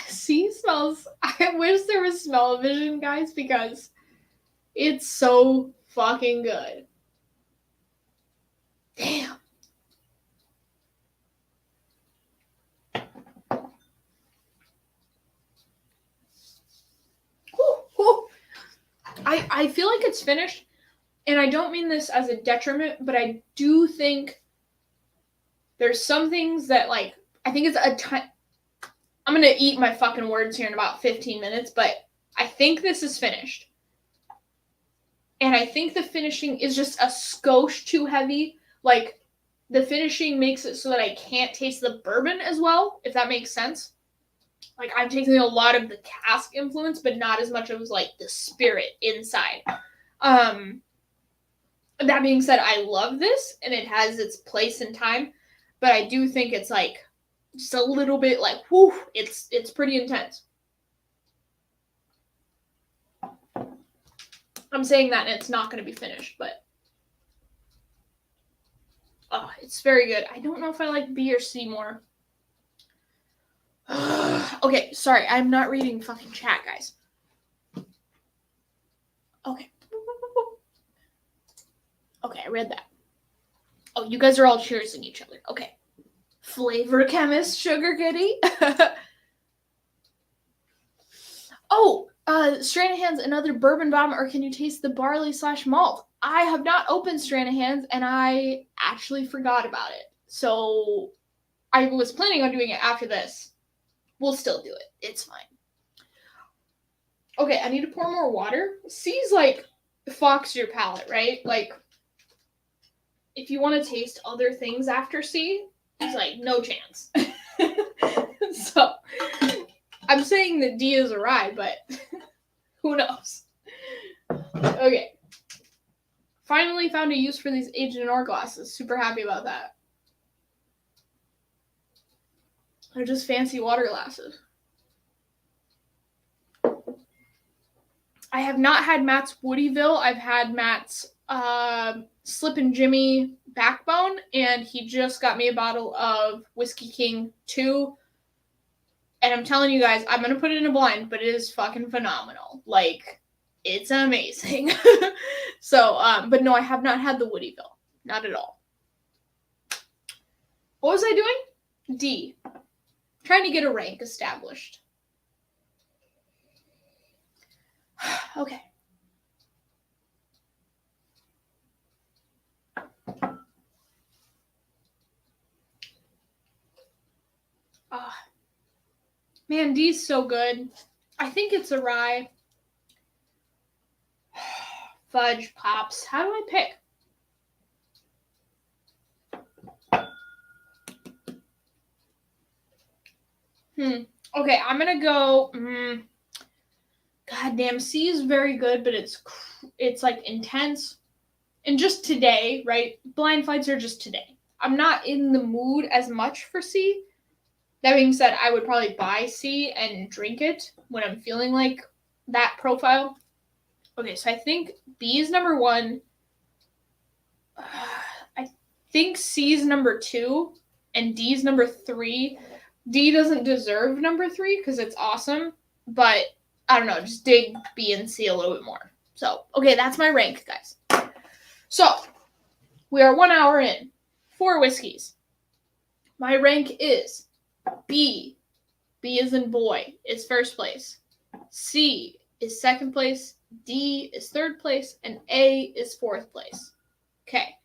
S1: C smells. I wish there was smell-o-vision, guys, because it's so fucking good. Damn. I feel like it's finished, and I don't mean this as a detriment, but I do think there's some things that, like, I think it's a time. I'm gonna eat my fucking words here in about 15 minutes, but I think this is finished. And I think the finishing is just a skosh too heavy. Like, the finishing makes it so that I can't taste the bourbon as well, if that makes sense. Like, I'm taking a lot of the cask influence, but not as much of, like, the spirit inside. That being said, I love this, and it has its place in time, but I do think it's, like, just a little bit, like, whew, it's pretty intense. I'm saying that, and it's not going to be finished, but oh, it's very good. I don't know if I like B or C more. Okay, sorry, I'm not reading fucking chat, guys. Okay. Okay, I read that. Oh, you guys are all cheersing each other. Okay. Flavor chemist, sugar kitty. Oh, Stranahan's another bourbon bomb, or can you taste the barley/malt? I have not opened Stranahan's, and I actually forgot about it. So I was planning on doing it after this. We'll still do it. It's fine. Okay, I need to pour more water. C's like fox your palate, right? Like, if you want to taste other things after C, it's like no chance. So I'm saying that D is a rye, but who knows? Okay. Finally found a use for these aged in ore glasses. Super happy about that. They're just fancy water glasses. I have not had Matt's Woodyville. I've had Matt's Slippin' Jimmy Backbone, and he just got me a bottle of Whiskey King 2. And I'm telling you guys, I'm going to put it in a blind, but it is fucking phenomenal. Like, it's amazing. So, but no, I have not had the Woodyville. Not at all. What was I doing? D. Trying to get a rank established. Okay. Man, D's so good. I think it's a rye. fudge, pops. How do I pick? Okay, I'm gonna go. God damn, C is very good, but it's like intense. And just today, right? Blind fights are just today. I'm not in the mood as much for C. That being said, I would probably buy C and drink it when I'm feeling like that profile. Okay, so I think B is number 1. I think C is number 2, and D is number 3. D doesn't deserve number 3 because it's awesome, but I don't know, just dig B and C a little bit more. So, okay, that's my rank, guys. So, we are 1 hour in. 4 whiskeys. My rank is B. B as in boy is first place. C is second place. D is third place. And A is fourth place. Okay.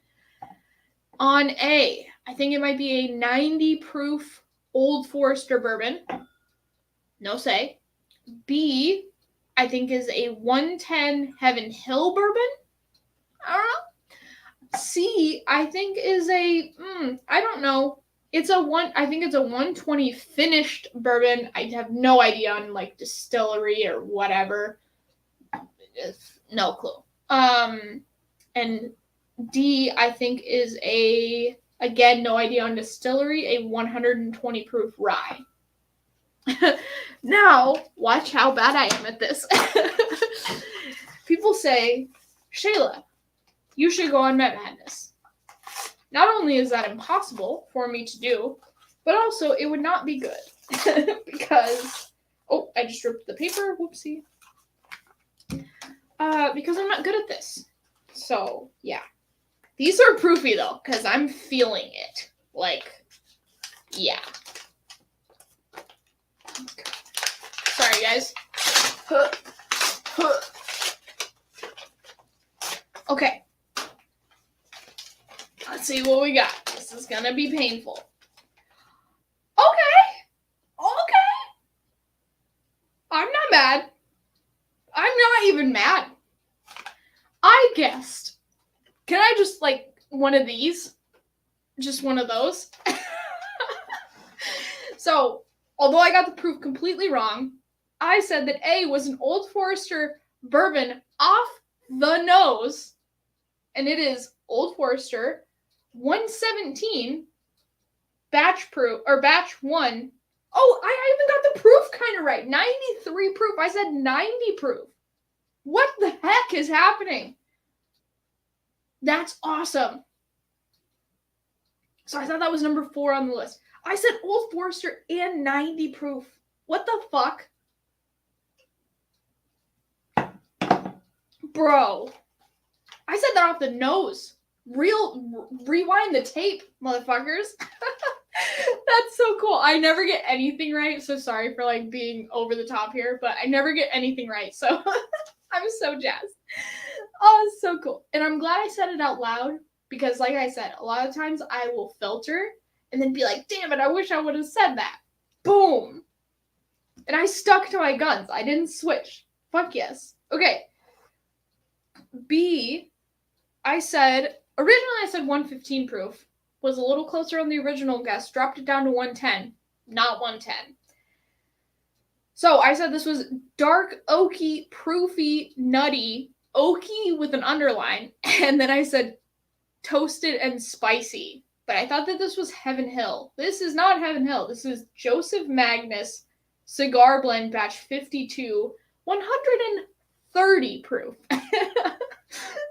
S1: On A, I think it might be a 90 proof Old Forester bourbon. No say. B, I think is a 110 Heaven Hill bourbon. I don't know. C, I think is a, I don't know. I think it's a 120 finished bourbon. I have no idea on like distillery or whatever. No clue. And D, I think is again, no idea on distillery, a 120 proof rye. Now, watch how bad I am at this. People say, Shayla, you should go on Met Madness. Not only is that impossible for me to do, but also it would not be good. Because, I just ripped the paper, whoopsie. Because I'm not good at this. So, yeah. These are proofy though, because I'm feeling it. Like, yeah. Sorry, guys. Okay. Let's see what we got. This is gonna be painful. Okay. I'm not mad. I'm not even mad. I guessed. Can I just, like, one of these? Just one of those? So, although I got the proof completely wrong, I said that A was an Old Forester bourbon off the nose, and it is Old Forester 117 batch 1. Oh, I even got the proof kind of right. 93 proof. I said 90 proof. What the heck is happening? That's awesome. So I thought that was number 4 on the list. I said Old Forester and 90 proof. What the fuck? Bro. I said that off the nose. Rewind the tape, motherfuckers. That's so cool. I never get anything right, so sorry for like being over the top here, but I never get anything right, so I'm so jazzed. Oh, it's so cool. And I'm glad I said it out loud because, like I said, a lot of times I will filter and then be like, damn it, I wish I would have said that. Boom. And I stuck to my guns. I didn't switch. Fuck yes. Okay. B, originally I said 115 proof. Was a little closer on the original guess. Dropped it down to 110. Not 110. So I said this was dark, oaky, proofy, nutty, oaky with an underline. And then I said toasted and spicy. But I thought that this was Heaven Hill. This is not Heaven Hill. This is Joseph Magnus Cigar Blend Batch 52, 130 proof.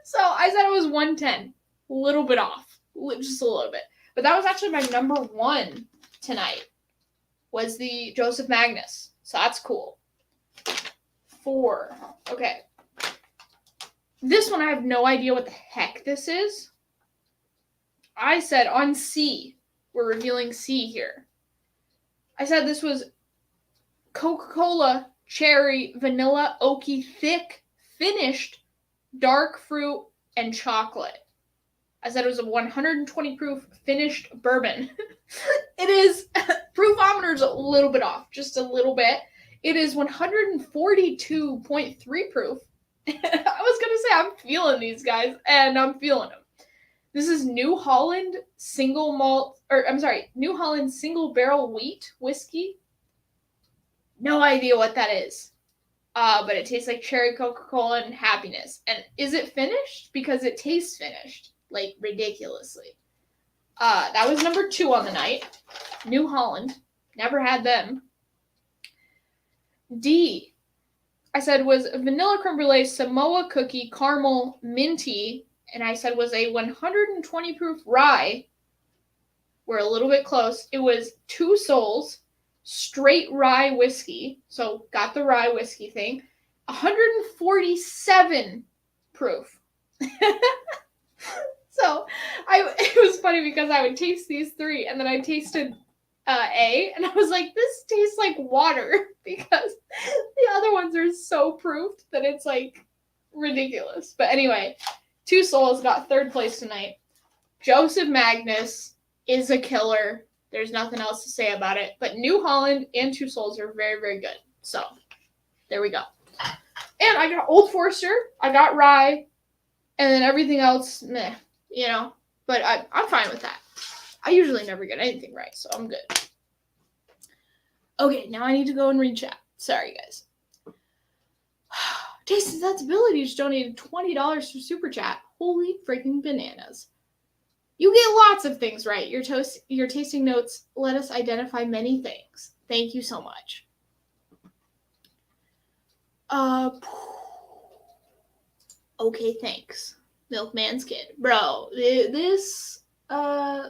S1: So I said it was 110. A little bit off. Just a little bit. But that was actually my number 1 tonight. Was the Joseph Magnus. So that's cool. 4. Okay. This one I have no idea what the heck this is. I said on C. We're revealing C here. I said this was Coca-Cola Cherry Vanilla Oaky Thick Finished Dark Fruit and Chocolate. I said it was a 120 proof finished bourbon. It is, proofometer's a little bit off, just a little bit. It is 142.3 proof, I was gonna say I'm feeling these guys, and I'm feeling them. This is New Holland single malt, New Holland single barrel wheat whiskey. No idea what that is. But it tastes like cherry Coca-Cola and happiness. And is it finished? Because it tastes finished, like ridiculously. That was number 2 on the night. New Holland. Never had them. D, I said was vanilla creme brulee, Samoa cookie, caramel, minty, and I said was a 120 proof rye. We're a little bit close. It was Two Souls, straight rye whiskey. So got the rye whiskey thing. 147 proof. So it was funny because I would taste these 3 and then I tasted A and I was like, this tastes like water because the other ones are so proofed that it's like ridiculous. But anyway, Two Souls got 3rd place tonight. Joseph Magnus is a killer. There's nothing else to say about it. But New Holland and Two Souls are very, very good. So there we go. And I got Old Forester. I got rye. And then everything else, meh, you know. But I'm fine with that. I usually never get anything right, so I'm good. Okay, now I need to go and read chat. Sorry, guys. Taste and Sensibility just donated $20 for Super Chat. Holy freaking bananas. You get lots of things right. Your tasting notes let us identify many things. Thank you so much. Okay, thanks. Milkman's Kid. Bro, this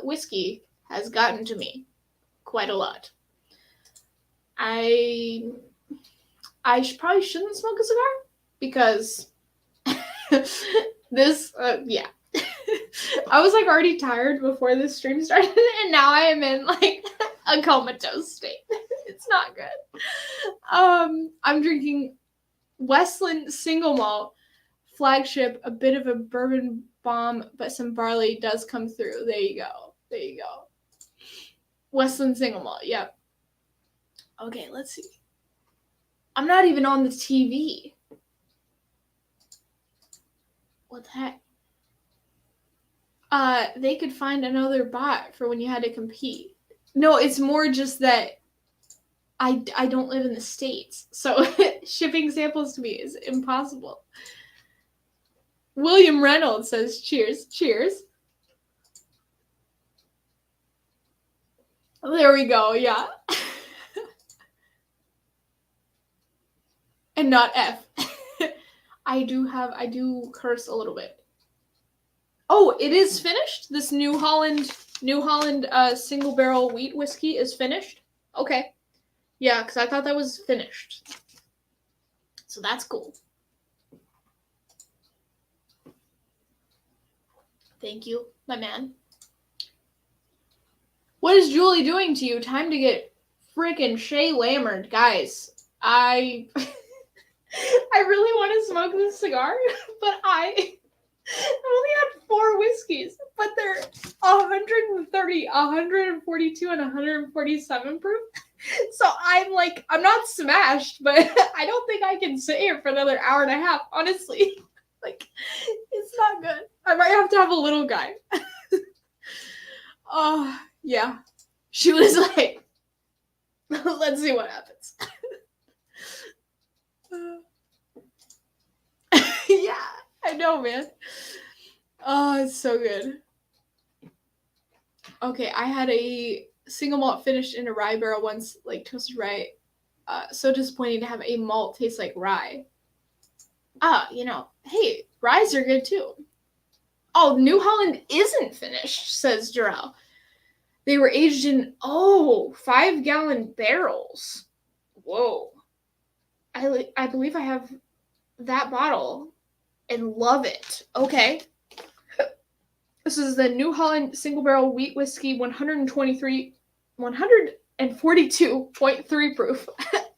S1: whiskey has gotten to me quite a lot. I probably shouldn't smoke a cigar because this, yeah. I was like already tired before this stream started, and now I am in like a comatose state. It's not good. I'm drinking Westland Single Malt Flagship, a bit of a bourbon bomb, but some barley does come through. There you go. There you go. Westland Single Malt. Yep. Okay, let's see. I'm not even on the TV. What the heck? They could find another bot for when you had to compete. No, it's more just that I don't live in the States, so shipping samples to me is impossible. William Reynolds says, cheers, cheers. There we go, yeah. And not F. I do curse a little bit. Oh, it is finished? This New Holland single barrel wheat whiskey is finished? Okay. Yeah, because I thought that was finished. So that's cool. Thank you, my man. What is Julie doing to you? Time to get freaking Shay Lammered. Guys, I really want to smoke this cigar, but I only had 4 whiskeys, but they're 130, 142, and 147 proof. So I'm not smashed, but I don't think I can sit here for another hour and a half, honestly. Like, it's not good. I might have to have a little guy. Oh, yeah. She was like, let's see what happens. Yeah, I know, man. Oh, it's so good. Okay, I had a single malt finished in a rye barrel once, like toasted rye. So disappointing to have a malt taste like rye. Hey, ryes are good too. Oh, New Holland isn't finished, says Jarrell. They were aged in, 5-gallon barrels. Whoa. I believe I have that bottle and love it. Okay. This is the New Holland single barrel wheat whiskey, 142.3 proof.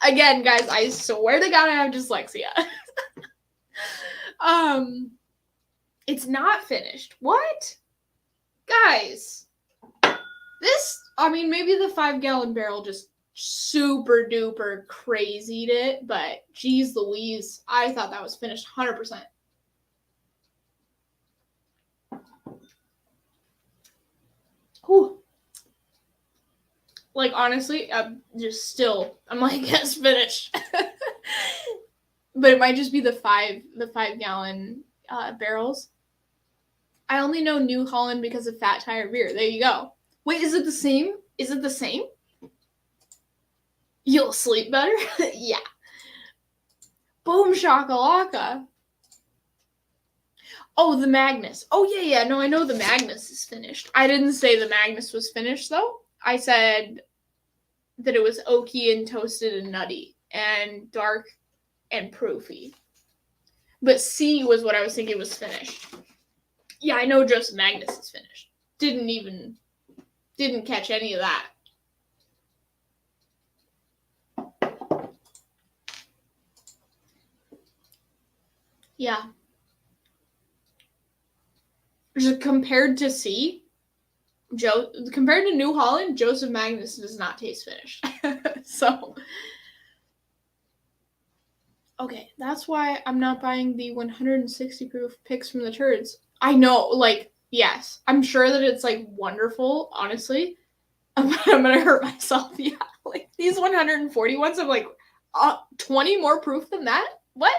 S1: Again, guys, I swear to God I have dyslexia. It's not finished. What? Guys. Maybe the 5-gallon barrel just super duper crazied it, but geez Louise, I thought that was finished 100%. Ooh. Like, honestly, I'm like, yes, finished. But it might just be the 5-gallon barrels. I only know New Holland because of Fat Tire beer. There you go. Wait, is it the same? Is it the same? You'll sleep better? Yeah. Boom shakalaka. Oh, the Magnus. Oh, yeah. No, I know the Magnus is finished. I didn't say the Magnus was finished, though. I said that it was oaky and toasted and nutty and dark and proofy. But C was what I was thinking was finished. Yeah, I know Joseph Magnus is finished. Didn't catch any of that. Yeah. Just compared to C, compared to New Holland, Joseph Magnus does not taste finished. So, okay, that's why I'm not buying the 160 proof picks from the turds. I know, like, yes, I'm sure that it's like wonderful, honestly. I'm gonna hurt myself. Yeah, like these 140 ones, I'm like, 20 more proof than that? What?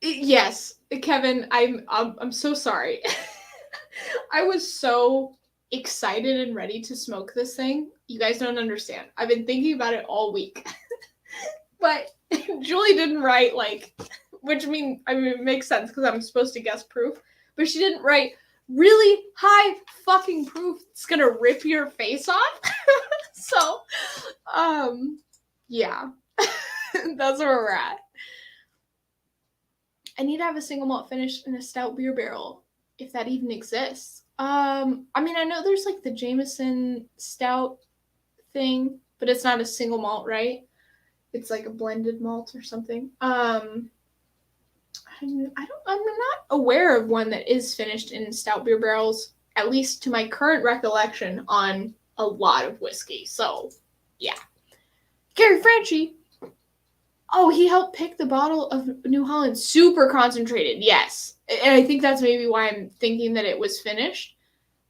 S1: Yes, Kevin, I'm so sorry. I was so excited and ready to smoke this thing. You guys don't understand. I've been thinking about it all week. But Julie didn't write which it makes sense because I'm supposed to guess proof, but she didn't write really high fucking proof. It's gonna rip your face off. So, yeah, that's where we're at. I need to have a single malt finish in a stout beer barrel, if that even exists. I know there's like the Jameson stout thing, but it's not a single malt, right? It's like a blended malt or something. I'm not aware of one that is finished in stout beer barrels, at least to my current recollection on a lot of whiskey. So, yeah. Gary Franchi. Oh, he helped pick the bottle of New Holland. Super concentrated, yes. And I think that's maybe why I'm thinking that it was finished.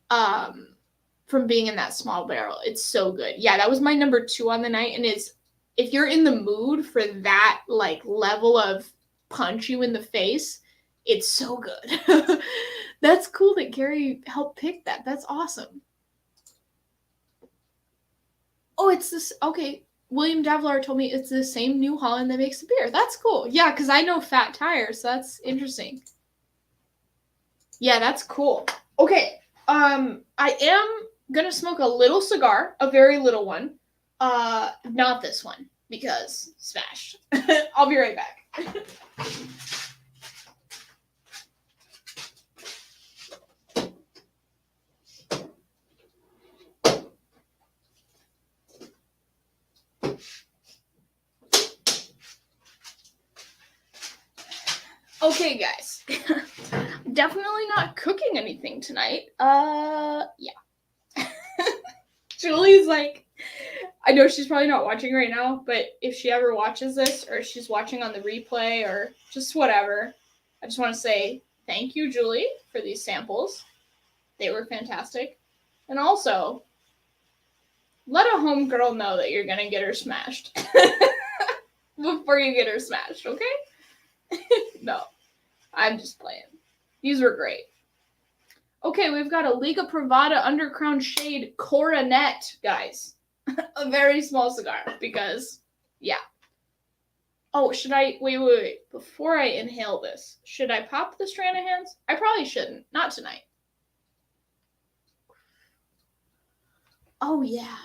S1: From being in that small barrel. It's so good. Yeah, that was my number 2 on the night. And if you're in the mood for that like level of punch you in the face, it's so good. That's cool that Gary helped pick that. That's awesome. Oh, it's this. Okay. William Davlar told me it's the same New Holland that makes the beer. That's cool. Yeah, because I know Fat Tire, so that's interesting. Yeah, that's cool. Okay. I am gonna smoke a little cigar, a very little one. Not this one, because smashed. I'll be right back. Okay, guys. Definitely not cooking anything tonight. Yeah. Julie's like, I know she's probably not watching right now, but if she ever watches this or she's watching on the replay or just whatever, I just want to say thank you, Julie, for these samples. They were fantastic. And also, let a homegirl know that you're going to get her smashed before you get her smashed, okay? No, I'm just playing. These were great. Okay, we've got a Liga Privada Undercrown Shade Coronet, guys. A very small cigar because, yeah. Oh, should I, wait. Before I inhale this, should I pop the Stranahans? I probably shouldn't. Not tonight. Oh, yeah.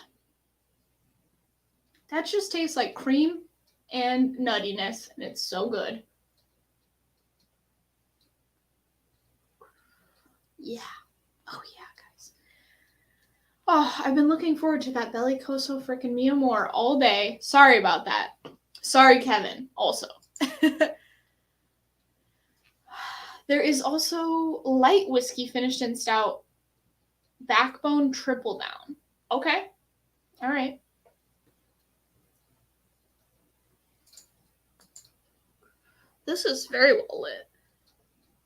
S1: That just tastes like cream and nuttiness, and it's so good. Yeah. Oh, yeah, guys. Oh, I've been looking forward to that Bellicoso frickin' Mia Moore all day. Sorry about that. Sorry, Kevin, also. There is also light whiskey finished in stout Backbone Triple Down. Okay. All right. This is very well lit.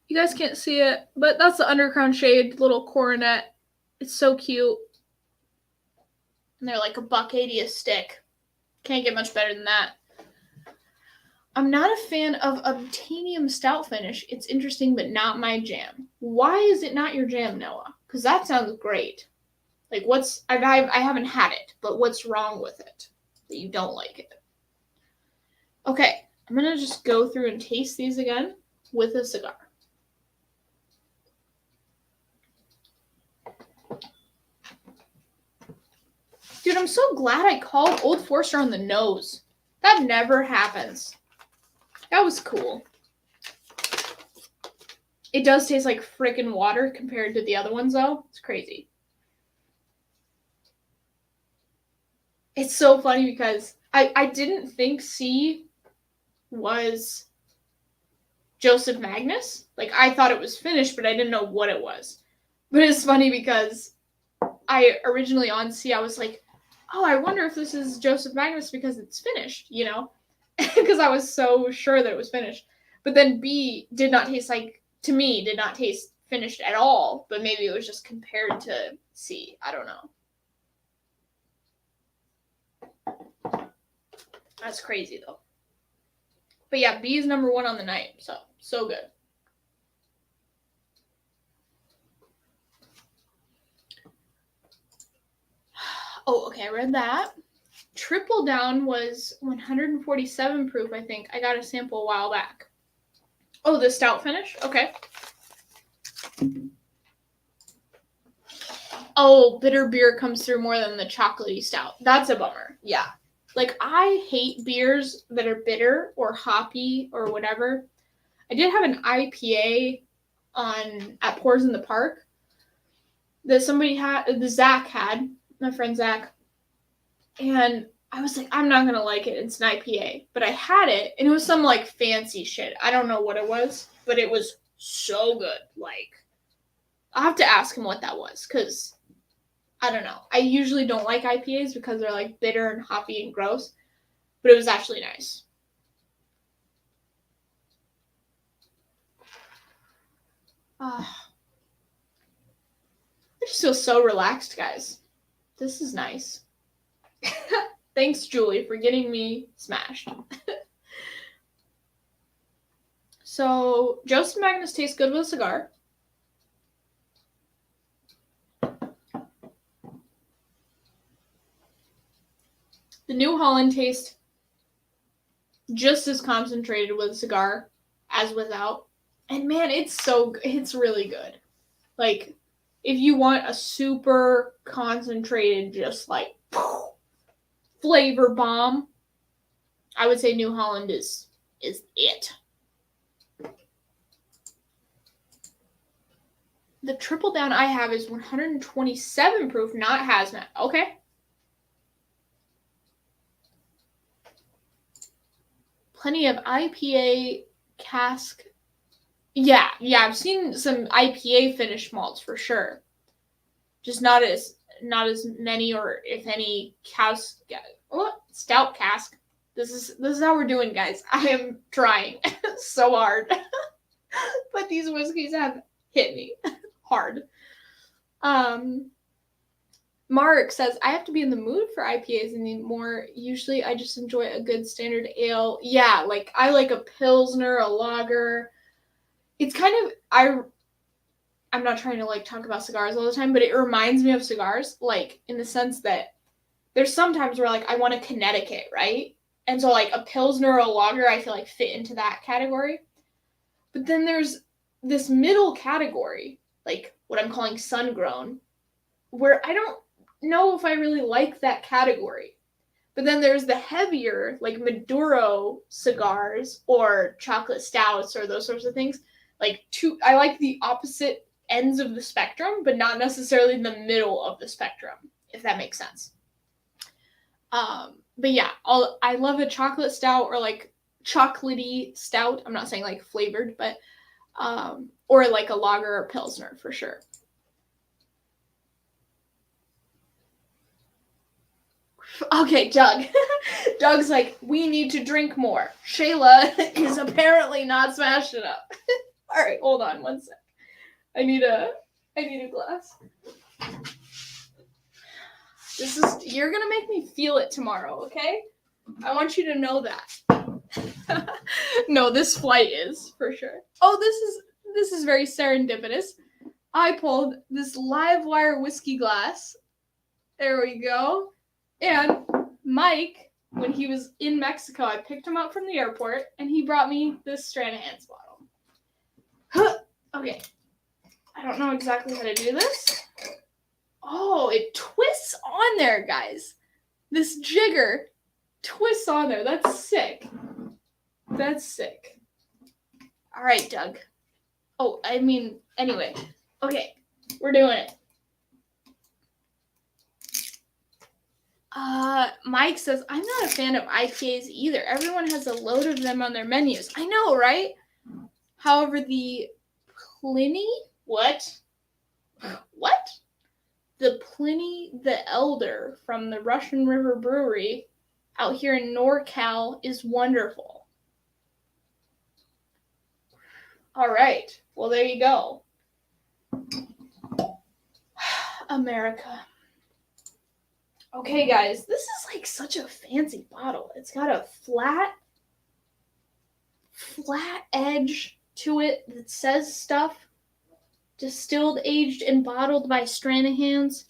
S1: You guys can't see it, but that's the Undercrown shade little coronet. It's so cute. And they're like $1.80 a stick. Can't get much better than that. I'm not a fan of Obtainium Stout finish. It's interesting, but not my jam. Why is it not your jam, Noah? Because that sounds great. Like, I haven't had it, but what's wrong with it that you don't like it? Okay, I'm going to just go through and taste these again with a cigar. Dude, I'm so glad I called Old Forester on the nose. That never happens. That was cool. It does taste like freaking water compared to the other ones, though. It's crazy. It's so funny because I didn't think C was Joseph Magnus. Like, I thought it was finished, but I didn't know what it was. But it's funny because I originally on C, I was like, oh, I wonder if this is Joseph Magnus because it's finished, you know? Because I was so sure that it was finished. But then B did not taste finished at all, but maybe it was just compared to C. I don't know. That's crazy, though. But yeah, B is number 1 on the night, so good. Oh, okay, I read that. Triple Down was 147 proof, I think. I got a sample a while back. Oh, the stout finish? Okay. Oh, bitter beer comes through more than the chocolatey stout. That's a bummer. Yeah. Like, I hate beers that are bitter or hoppy or whatever. I did have an IPA at Pours in the Park that Zach had, my friend Zach. And I was like, I'm not going to like it. It's an IPA. But I had it, and it was some, like, fancy shit. I don't know what it was, but it was so good. Like, I'll have to ask him what that was, because I don't know. I usually don't like IPAs because they're, like, bitter and hoppy and gross. But it was actually nice. I just feel so relaxed, guys. This is nice. Thanks, Julie, for getting me smashed. So, Joseph Magnus tastes good with a cigar. The New Holland tastes just as concentrated with a cigar as without. And man, it's really good. Like, if you want a super concentrated, just like flavor bomb, I would say New Holland is it. The Triple Down I have is 127 proof, not hazmat. Okay. Plenty of IPA cask. Yeah, I've seen some IPA finished malts for sure. Just not as many, or if any, stout cask. This is how we're doing, guys. I am trying so hard. But these whiskeys have hit me hard. Mark says, I have to be in the mood for IPAs anymore. Usually I just enjoy a good standard ale. Yeah, like I like a Pilsner, a lager. It's kind of, I'm not trying to like talk about cigars all the time, but it reminds me of cigars, like in the sense that there's sometimes where like I want a Connecticut, right? And so like a Pilsner or a lager, I feel like fit into that category. But then there's this middle category, like what I'm calling sun-grown, where I don't know if I really like that category. But then there's the heavier, like Maduro cigars or chocolate stouts or those sorts of things. I like the opposite ends of the spectrum, but not necessarily in the middle of the spectrum, if that makes sense. But yeah, I love a chocolate stout or like chocolatey stout. I'm not saying like flavored, but or like a lager or pilsner for sure. Okay, Doug. Doug's like, we need to drink more. Shayla is apparently not smashed it up. All right, hold on one sec. I need a glass. You're gonna make me feel it tomorrow, okay? I want you to know that. No, this flight is for sure. Oh, this is very serendipitous. I pulled this live wire whiskey glass. There we go. And Mike, when he was in Mexico, I picked him up from the airport and he brought me this Stranahan's bottle. Okay. I don't know exactly how to do this. Oh, it twists on there, guys. This jigger twists on there. That's sick. That's sick. All right, Doug. Oh, I mean, anyway. Okay, we're doing it. Mike says, I'm not a fan of IPAs either. Everyone has a load of them on their menus. I know, right? However, the Pliny? What? What? The Pliny the Elder from the Russian River Brewery out here in NorCal is wonderful. All right. Well, there you go. America. Okay, guys, this is like such a fancy bottle. It's got a flat edge to it that says stuff. Distilled, aged, and bottled by Stranahan's,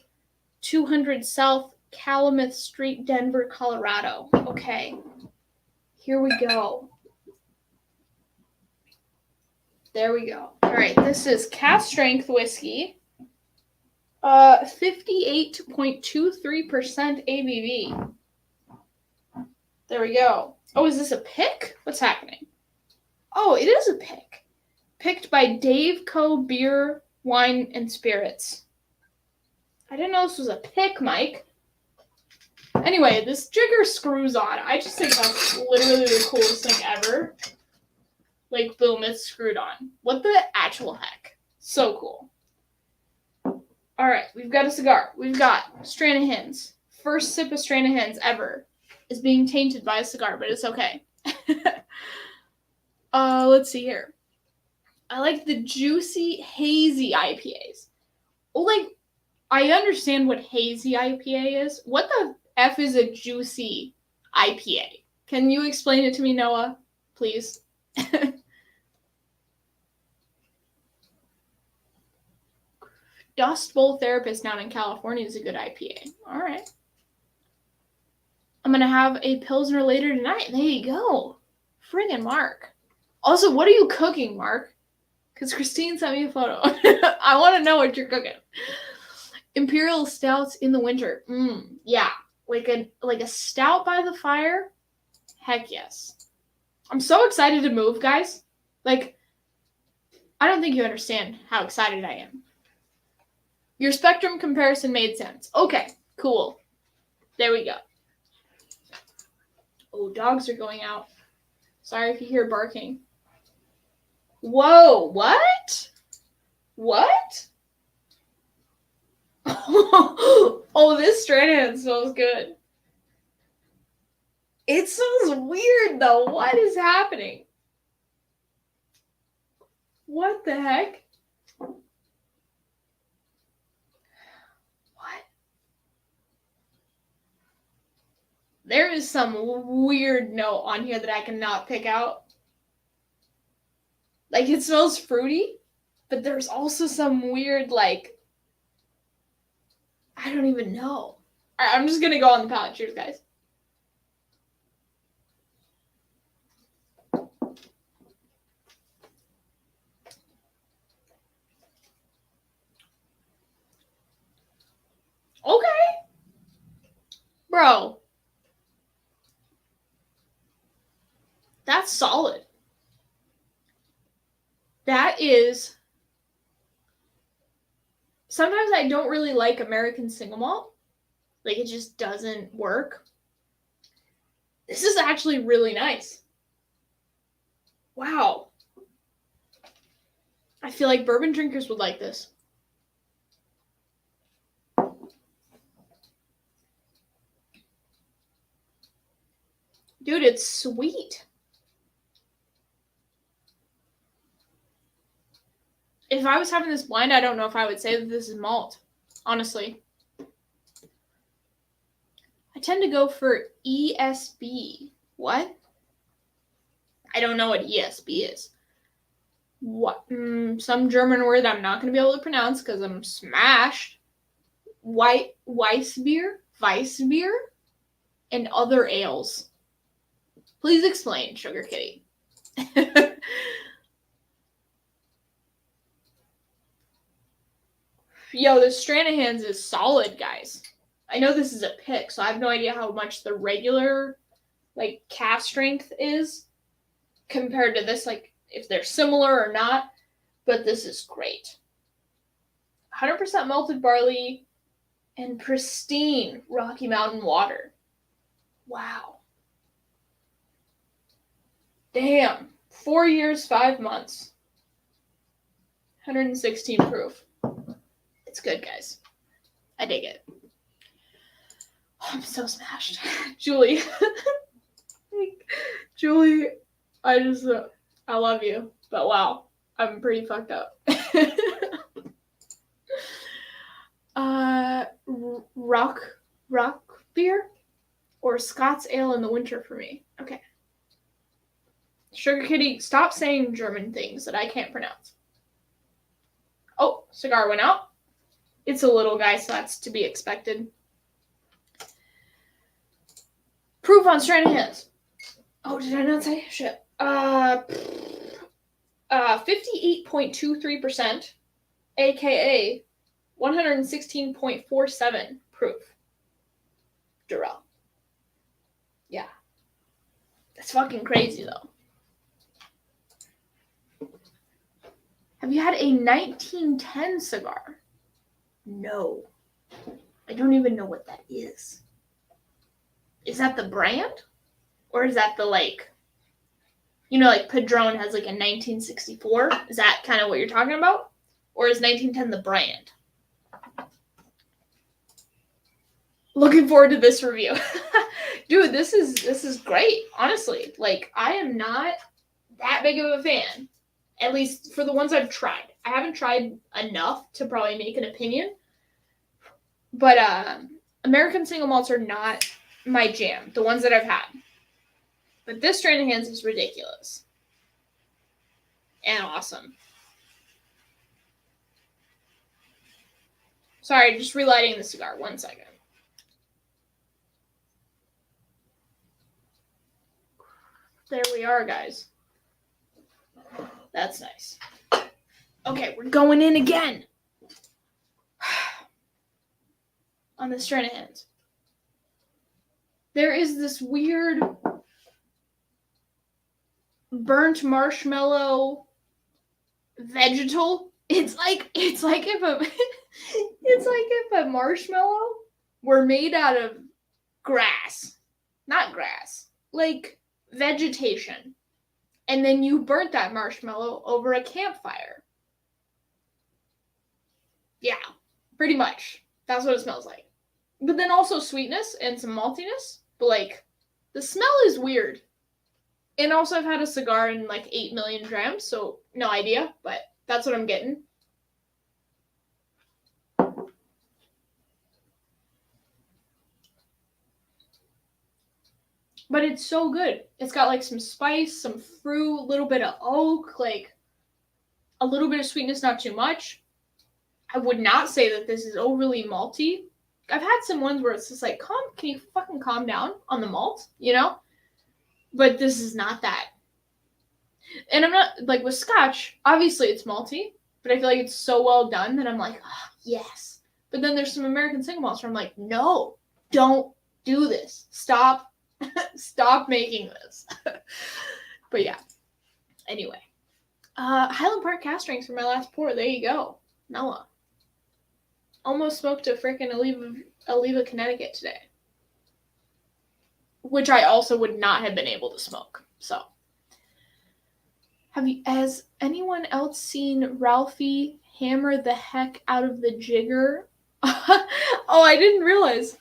S1: 200 South Calumet Street, Denver, Colorado. Okay, here we go. There we go. All right, this is cast strength whiskey. 58.23% ABV. There we go. Oh, is this a pick? What's happening? Oh, it is a pick. Picked by Dave Co. Beer, Wine, and Spirits. I didn't know this was a pick, Mike. Anyway, this jigger screws on. I just think that's literally the coolest thing ever. Like, boom, it's screwed on. What the actual heck? So cool. All right, we've got a cigar. We've got Stranahan's. First sip of Stranahan's ever is being tainted by a cigar, but it's okay. Let's see here. I like the juicy, hazy IPAs. Oh, like, I understand what hazy IPA is. What the F is a juicy IPA? Can you explain it to me, Noah? Please. Dust Bowl Therapist down in California is a good IPA. All right. I'm going to have a Pilsner later tonight. There you go. Friggin' Mark. Also, what are you cooking, Mark? Because Christine sent me a photo. I want to know what you're cooking. Imperial stouts in the winter. Yeah. Like a stout by the fire? Heck yes. I'm so excited to move, guys. Like, I don't think you understand how excited I am. Your spectrum comparison made sense. Okay, cool. There we go. Oh, dogs are going out. Sorry if you hear barking. Whoa, what? What? Oh, this Stranahan smells good. It smells weird, though. What is happening? What the heck? There is some weird note on here that I cannot pick out. Like, it smells fruity, but there's also some weird, like, I don't even know. All right, I'm just going to go on the palate. Cheers, guys. Okay. Bro. That's solid. That is... Sometimes I don't really like American single malt. Like, it just doesn't work. This is actually really nice. Wow. I feel like bourbon drinkers would like this. Dude, it's sweet. If I was having this blind, I don't know if I would say that this is malt, honestly. I tend to go for ESB. What? I don't know what ESB is. What? Some German word I'm not going to be able to pronounce because I'm smashed. Weissbier, and other ales. Please explain, Sugar Kitty. Yo, this Stranahan's is solid, guys. I know this is a pick, so I have no idea how much the regular, like, cast strength is compared to this, like, if they're similar or not, but this is great. 100% malted barley and pristine Rocky Mountain water. Wow. Damn. 4 years, 5 months. 116 proof. It's good, guys. I dig it. Oh, I'm so smashed. Julie. Julie, I love you. But wow, I'm pretty fucked up. Rock beer or Scots ale in the winter for me. Okay. Sugar Kitty, stop saying German things that I can't pronounce. Oh, cigar went out. It's a little guy, so that's to be expected. Proof on Stranahan's. Oh, did I not say? Shit. 58.23%, aka 116.47 proof. Durell. Yeah. That's fucking crazy, though. Have you had a 1910 cigar? No. I don't even know what that is. Is that the brand? Or is that the, like, you know, like Padron has like a 1964? Is that kind of what you're talking about? Or is 1910 the brand? Looking forward to this review. Dude, this is great, honestly. Like, I am not that big of a fan. At least for the ones I've tried. I haven't tried enough to probably make an opinion. But American single malts are not my jam, the ones that I've had. But this Stranahan's is ridiculous. And awesome. Sorry, just relighting the cigar. 1 second. There we are, guys. That's nice. Okay, we're going in again. On the Stranahan's. There is this weird burnt marshmallow vegetal. It's like if a marshmallow were made out of grass. Not grass. Like vegetation. And then you burnt that marshmallow over a campfire. Yeah, pretty much. That's what it smells like. But then also sweetness and some maltiness. But like, the smell is weird. And also I've had a cigar in like 8 million grams, so no idea, but that's what I'm getting. But it's so good. It's got like some spice, some fruit, a little bit of oak, like a little bit of sweetness, not too much. I would not say that this is overly malty. I've had some ones where it's just like, can you fucking calm down on the malt, you know? But this is not that. And I'm not, like with Scotch, obviously it's malty, but I feel like it's so well done that I'm like, oh, yes. But then there's some American single malts where I'm like, no, don't do this. Stop making this. But yeah. Anyway. Highland Park cast strength for my last pour. There you go. Noah. Almost smoked a freaking Oliva, Connecticut today. Which I also would not have been able to smoke. So. Has anyone else seen Ralphie hammer the heck out of the jigger? Oh, I didn't realize.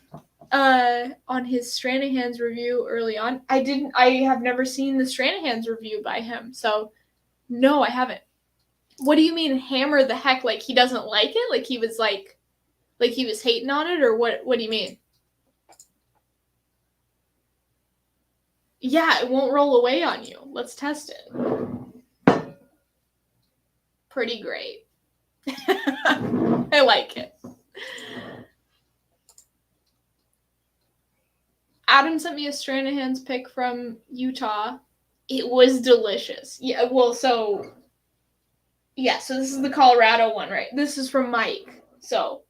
S1: on his Stranahan's review early on. I have never seen the Stranahan's review by him, so no, I haven't. What do you mean hammer the heck? Like he doesn't like it? Like he was hating on it, or what do you mean? Yeah, it won't roll away on you. Let's test it. Pretty great. I like it. Adam sent me a Stranahan's pick from Utah. It was delicious. Yeah, well, so this is the Colorado one, right? This is from Mike. So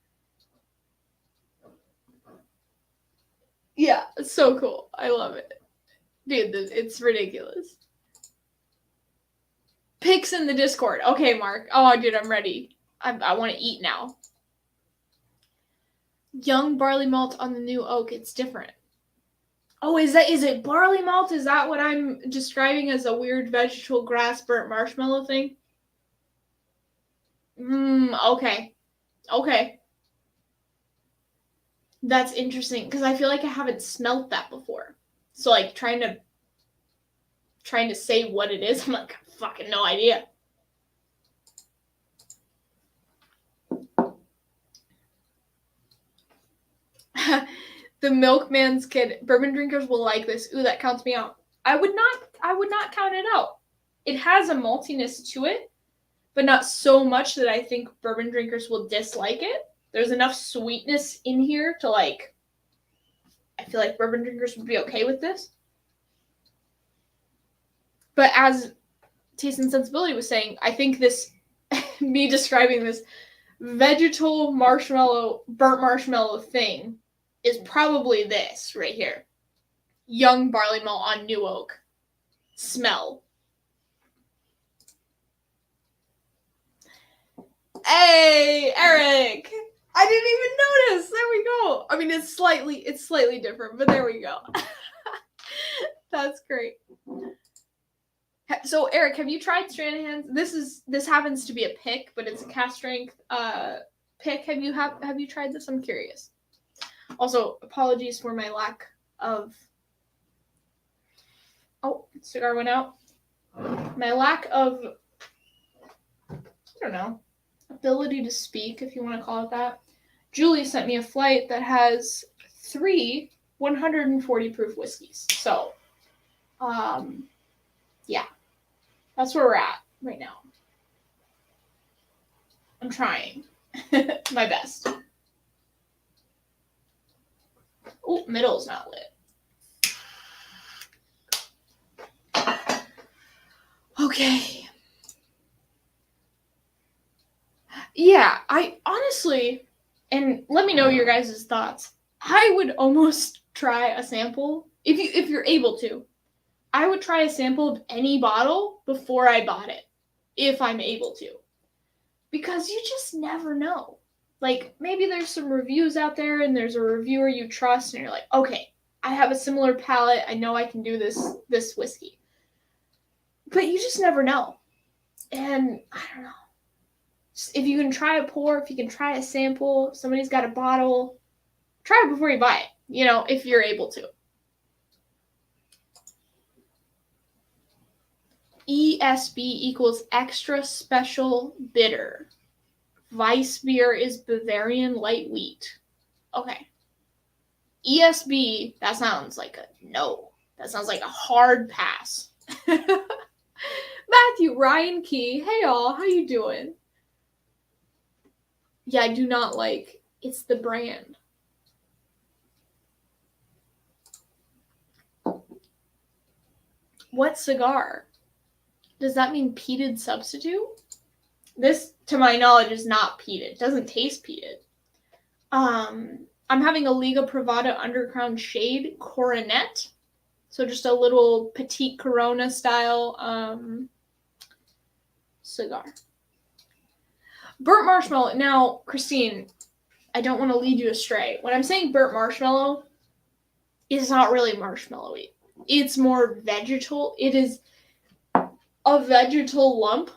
S1: yeah, it's so cool. I love it. Dude, it's ridiculous. Picks in the Discord. Okay, Mark. Oh, dude, I'm ready. I want to eat now. Young barley malt on the new oak. It's different. Oh, is it barley malt? Is that what I'm describing as a weird vegetable grass burnt marshmallow thing? Okay. Okay. That's interesting, because I feel like I haven't smelt that before. So, like, trying to say what it is, I'm like, fucking no idea. The milkman's kid. Bourbon drinkers will like this. Ooh, that counts me out. I would not count it out. It has a maltiness to it, but not so much that I think bourbon drinkers will dislike it. There's enough sweetness in here to, like, I feel like bourbon drinkers would be okay with this. But as Taste and Sensibility was saying, I think this, me describing this vegetal marshmallow, burnt marshmallow thing is probably this right here. Young barley malt on new oak. Smell. Hey, Eric! I didn't even notice. There we go. I mean, it's slightly different, but there we go. That's great. So, Eric, have you tried Stranahan's? This happens to be a pick, but it's a cast strength pick. Have you tried this? I'm curious. Also, apologies for my lack of. Oh, cigar went out. My lack of, I don't know, ability to speak, if you want to call it that. Julie sent me a flight that has 3 140 proof whiskeys. So, yeah, that's where we're at right now. I'm trying my best. Oh, middle's not lit. Okay. Yeah, I honestly, and let me know your guys' thoughts. I would almost try a sample if you're able to. I would try a sample of any bottle before I bought it, if I'm able to. Because you just never know. Like, maybe there's some reviews out there and there's a reviewer you trust and you're like, okay, I have a similar palate. I know I can do this whiskey. But you just never know. And I don't know. If you can try a pour, if you can try a sample, if somebody's got a bottle, try it before you buy it, if you're able to. ESB equals extra special bitter. Weiss beer is Bavarian light wheat. Okay. ESB, that sounds like a no. That sounds like a hard pass. Matthew, Ryan Key, hey all, how you doing? Yeah, I do not like, it's the brand. What cigar? Does that mean peated substitute? This, to my knowledge, is not peated. It doesn't taste peated. I'm having a Liga Privada Underground Shade Coronet. So just a little petite Corona style cigar. Burnt marshmallow. Now, Christine, I don't want to lead you astray. When I'm saying burnt marshmallow, it's not really marshmallowy. It's more vegetal. It is a vegetal lump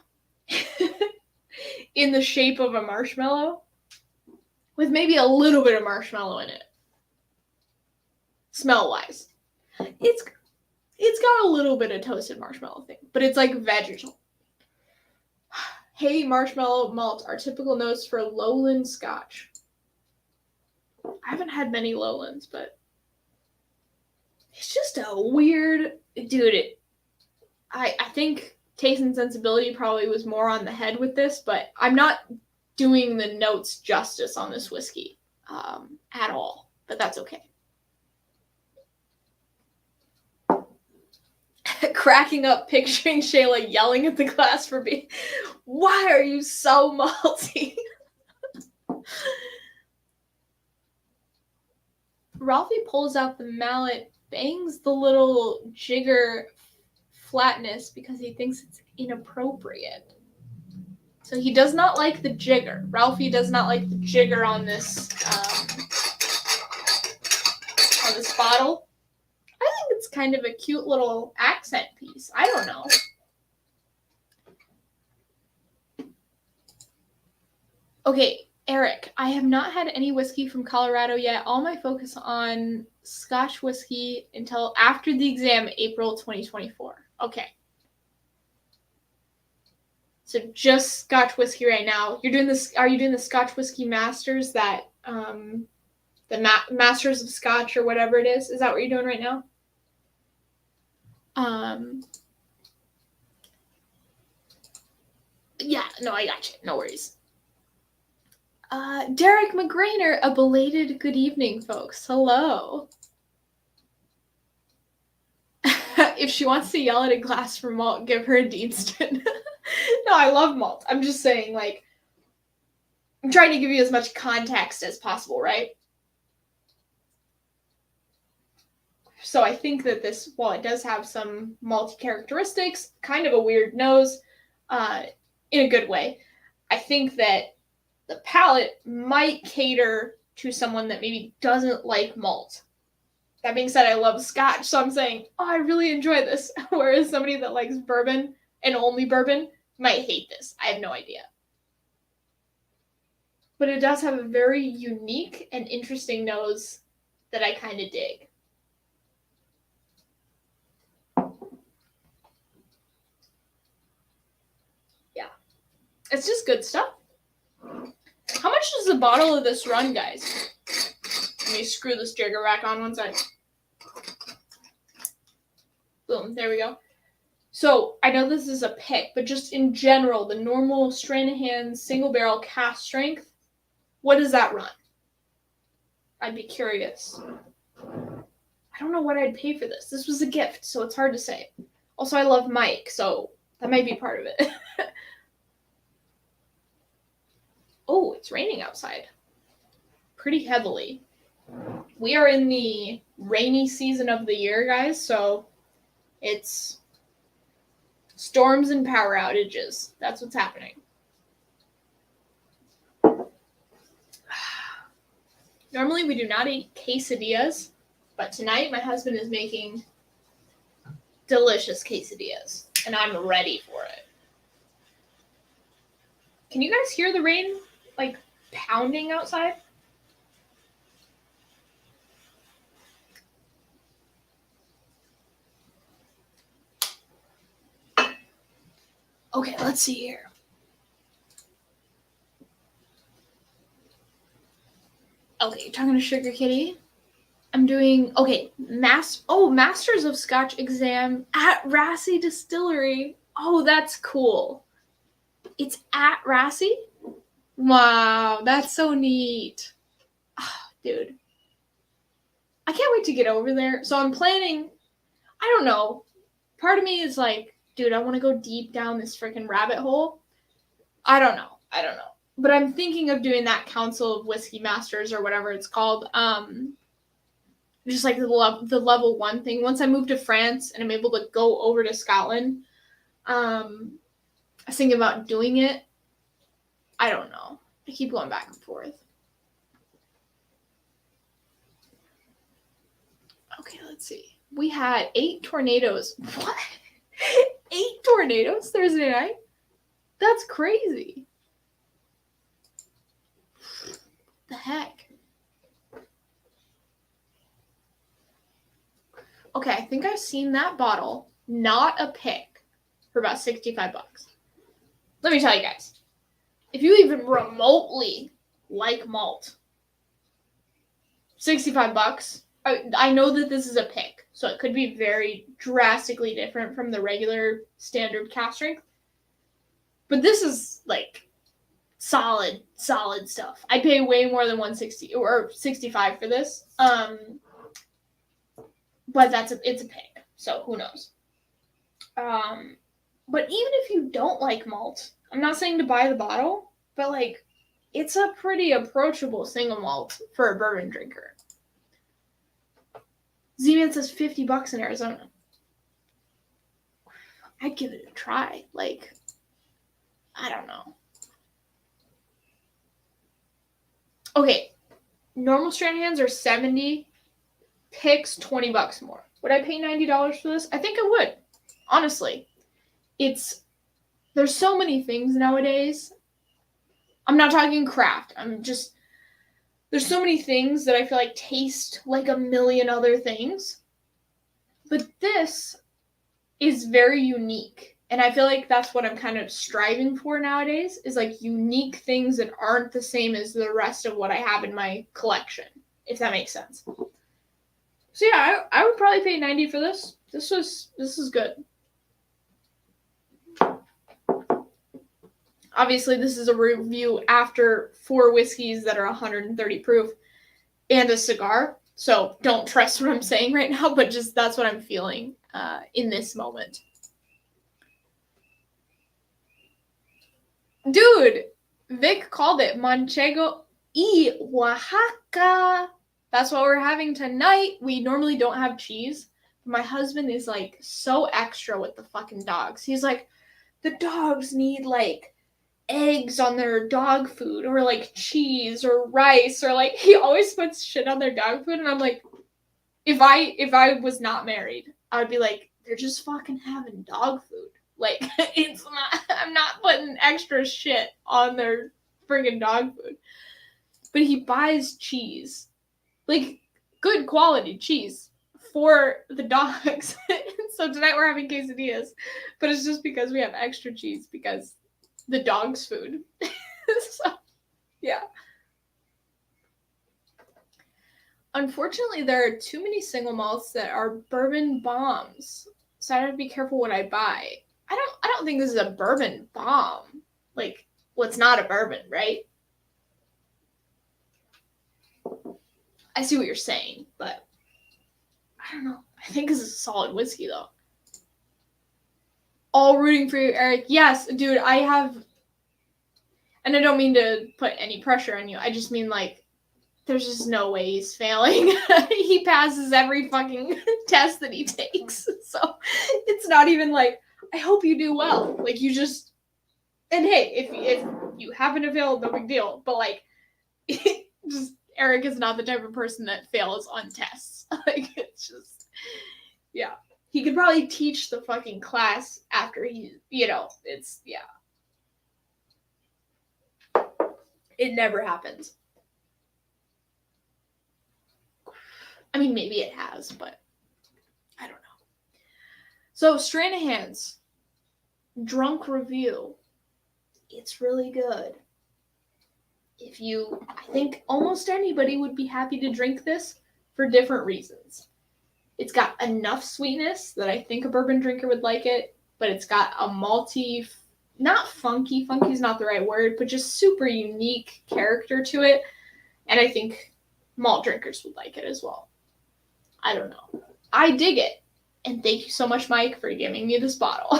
S1: in the shape of a marshmallow with maybe a little bit of marshmallow in it. smell-wise. It's got a little bit of toasted marshmallow thing, but it's like vegetal. Hay, marshmallow, malt are typical notes for lowland Scotch. I haven't had many lowlands, but it's just a weird, dude. I think taste and sensibility probably was more on the head with this, but I'm not doing the notes justice on this whiskey at all, but that's okay. Cracking up, picturing Shayla yelling at the glass for being, why are you so malty? Ralphie pulls out the mallet, bangs the little jigger flatness because he thinks it's inappropriate. So he does not like the jigger. Ralphie does not like the jigger on this bottle. I think it's kind of a cute little accent piece. I don't know. Okay, Eric, I have not had any whiskey from Colorado yet. All my focus on Scotch whiskey until after the exam, April 2024. Okay. So just Scotch whiskey right now. You're doing this. Are you doing the Scotch whiskey masters that masters of Scotch or whatever it is? Is that what you're doing right now? Yeah, no, I got you. No worries. Derek McGrainer, a belated good evening, folks. Hello. If she wants to yell at a glass for malt, give her a Deanston. No, I love malt. I'm just saying, like, I'm trying to give you as much context as possible, right? So I think that this, while it does have some malty characteristics, kind of a weird nose, in a good way, I think that the palate might cater to someone that maybe doesn't like malt. That being said, I love Scotch, so I'm saying, oh, I really enjoy this. Whereas somebody that likes bourbon and only bourbon might hate this. I have no idea. But it does have a very unique and interesting nose that I kind of dig. Yeah. It's just good stuff. How much does the bottle of this run, guys? Let me screw this jigger rack on one side. Boom, there we go. So, I know this is a pick, but just in general, the normal Stranahan single barrel cask strength, what does that run? I'd be curious. I don't know what I'd pay for this. This was a gift, so it's hard to say. Also, I love Mike, so that might be part of it. Oh, it's raining outside. Pretty heavily. We are in the rainy season of the year, guys, so it's storms and power outages. That's what's happening. Normally we do not eat quesadillas, but tonight my husband is making delicious quesadillas, and I'm ready for it. Can you guys hear the rain, like, pounding outside? Okay, let's see here. Okay, you're talking to Sugar Kitty? I'm doing, okay, Masters of Scotch exam at Rassy Distillery. Oh, that's cool. It's at Rassy? Wow, that's so neat. Oh, dude. I can't wait to get over there. So I'm planning, I don't know. Part of me is like, dude, I want to go deep down this freaking rabbit hole. I don't know. But I'm thinking of doing that Council of Whiskey Masters or whatever it's called. Just like the level 1 thing. Once I move to France and I'm able to go over to Scotland, I was thinking about doing it. I don't know. I keep going back and forth. Okay, let's see. We had 8 tornadoes. What? 8 tornadoes Thursday night? That's crazy. The heck? Okay, I think I've seen that bottle, not a pick, for about $65. Let me tell you guys, if you even remotely like malt, $65. I know that this is a pick, so it could be very drastically different from the regular standard cask strength. But this is like solid stuff. I pay way more than 160 or 65 for this. But it's a pick, so who knows. But even if you don't like malt, I'm not saying to buy the bottle, but like it's a pretty approachable single malt for a bourbon drinker. Z-Man says $50 in Arizona. I'd give it a try. Like, I don't know. Okay, normal Stranahans are $70. Picks $20 more. Would I pay $90 for this? I think I would. Honestly, there's so many things nowadays. I'm not talking craft. There's so many things that I feel like taste like a million other things. But this is very unique. And I feel like that's what I'm kind of striving for nowadays, is like unique things that aren't the same as the rest of what I have in my collection, if that makes sense. So yeah, I would probably pay $90 for this. This is good. Obviously, this is a review after 4 whiskeys that are 130 proof and a cigar. So don't trust what I'm saying right now, but just that's what I'm feeling in this moment. Dude, Vic called it Manchego y Oaxaca. That's what we're having tonight. We normally don't have cheese. My husband is like so extra with the fucking dogs. He's like, the dogs need like eggs on their dog food or like cheese or rice or like he always puts shit on their dog food. And I'm like, if I was not married, I would be like, they're just fucking having dog food. Like it's not, I'm not putting extra shit on their friggin' dog food. But he buys cheese. Like, good quality cheese for the dogs. So tonight we're having quesadillas. But it's just because we have extra cheese because the dog's food. So, yeah. Unfortunately, there are too many single malts that are bourbon bombs. So I have to be careful what I buy. I don't think this is a bourbon bomb. Like, well, it's not a bourbon, right? I see what you're saying, but I don't know. I think this is a solid whiskey, though. All rooting for you, Eric. Yes, dude, I have... And I don't mean to put any pressure on you. I just mean, like, there's just no way he's failing. He passes every fucking test that he takes. So it's not even like, I hope you do well. Like, you just... And hey, if you happen to fail, no big deal. But, like, just... Eric is not the type of person that fails on tests. Like, it's just, yeah. He could probably teach the fucking class after he, it's, yeah. It never happens. I mean, maybe it has, but I don't know. So, Stranahan's drunk review. It's really good. I think almost anybody would be happy to drink this for different reasons. It's got enough sweetness that I think a bourbon drinker would like it, but it's got a malty, not funky is not the right word, but just super unique character to it. And I think malt drinkers would like it as well. I don't know. I dig it. And thank you so much, Mike, for giving me this bottle.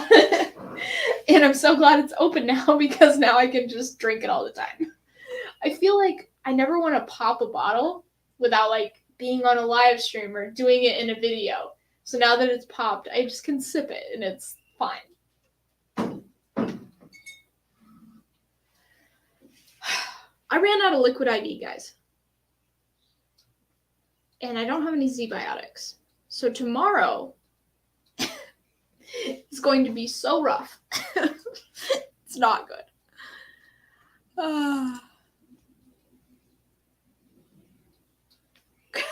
S1: And I'm so glad it's open now because now I can just drink it all the time. I feel like I never want to pop a bottle without like being on a live stream or doing it in a video. So now that it's popped, I just can sip it and it's fine. I ran out of liquid IV, guys. And I don't have any Z-biotics. So tomorrow is going to be so rough. It's not good.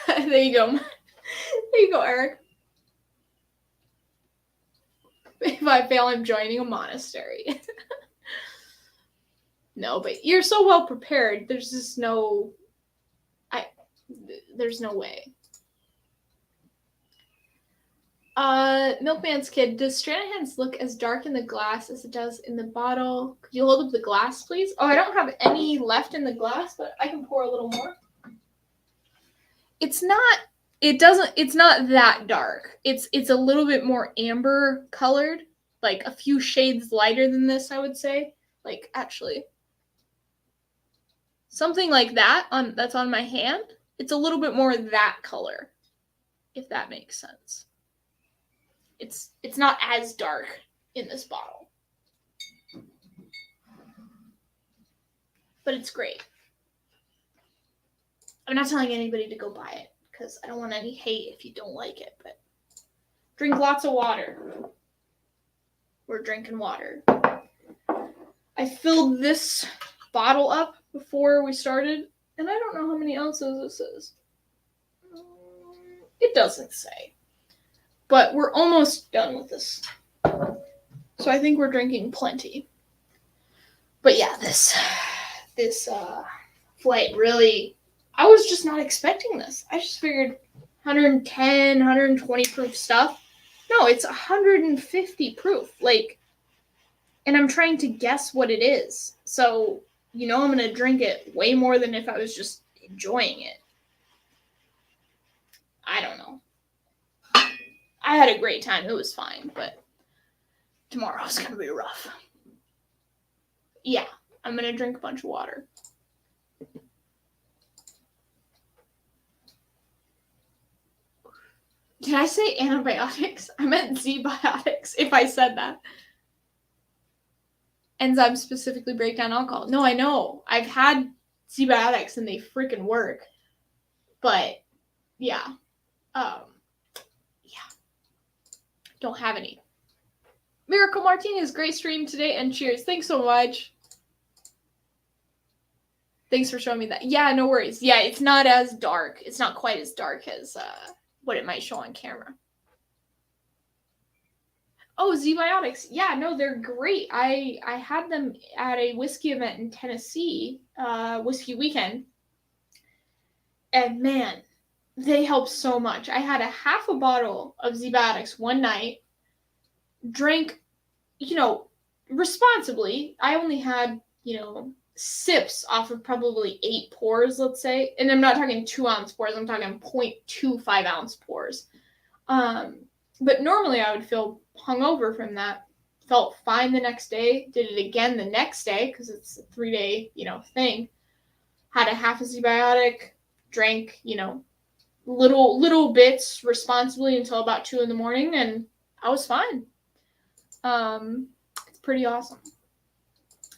S1: There you go. There you go, Eric. I fail, I'm joining a monastery. No, but you're so well prepared. There's just there's no way. Milkman's Kid, does Stranahan's look as dark in the glass as it does in the bottle? Could you hold up the glass, please? Oh, I don't have any left in the glass, but I can pour a little more. It's not that dark. It's a little bit more amber colored, like a few shades lighter than this, I would say. Like, actually, something like that that's on my hand. It's a little bit more that color, if that makes sense. It's not as dark in this bottle, but it's great. I'm not telling anybody to go buy it because I don't want any hate if you don't like it, but drink lots of water. We're drinking water. I filled this bottle up before we started, and I don't know how many ounces this is. It doesn't say. But we're almost done with this. So I think we're drinking plenty. But yeah, this flight really, I was just not expecting this. I just figured 110, 120 proof stuff. No, it's 150 proof. Like, and I'm trying to guess what it is. So, I'm going to drink it way more than if I was just enjoying it. I don't know. I had a great time. It was fine, but tomorrow's going to be rough. Yeah, I'm going to drink a bunch of water. Did I say antibiotics? I meant Z-biotics, if I said that. Enzymes specifically break down alcohol. No, I know. I've had Z-biotics and they freaking work. But, yeah. Don't have any. Miracle Martinez, great stream today, and cheers. Thanks so much. Thanks for showing me that. Yeah, no worries. Yeah, it's not as dark. It's not quite as dark as what it might show on camera. Oh, Z-biotics. Yeah, no, they're great. I had them at a whiskey event in Tennessee, Whiskey Weekend. And man, they help so much. I had a half a bottle of Z-biotics one night, drank, responsibly. I only had, sips off of probably 8 pours, let's say. And I'm not talking 2-ounce pours. I'm talking 0.25 ounce pours. But normally I would feel hungover from that. Felt fine the next day. Did it again the next day because it's a 3-day, thing. Had a half a Z-biotic. Drank, little bits responsibly until about 2 a.m, and I was fine. It's pretty awesome.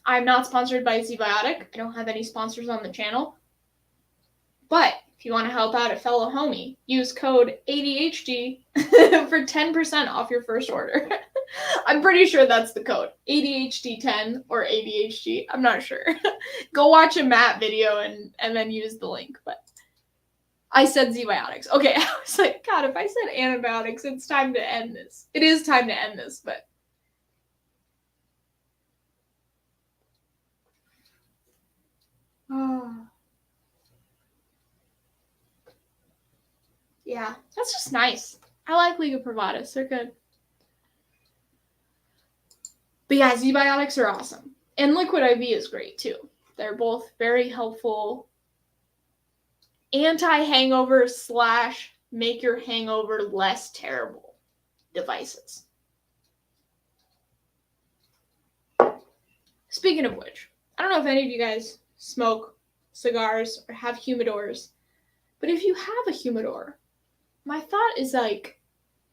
S1: I'm not sponsored by Z-biotic. I don't have any sponsors on the channel. But if you want to help out a fellow homie, use code ADHD for 10% off your first order. I'm pretty sure that's the code. ADHD10 or ADHD. I'm not sure. Go watch a Matt video and then use the link. But I said Z-biotics. Okay, I was like, God, if I said antibiotics, it's time to end this. It is time to end this, but. Oh. Yeah, that's just nice. I like Liga Privadas. They're good. But yeah, Z-biotics are awesome. And Liquid IV is great too. They're both very helpful anti-hangover / make your hangover less terrible devices. Speaking of which, I don't know if any of you guys smoke cigars or have humidors, but if you have a humidor, my thought is like,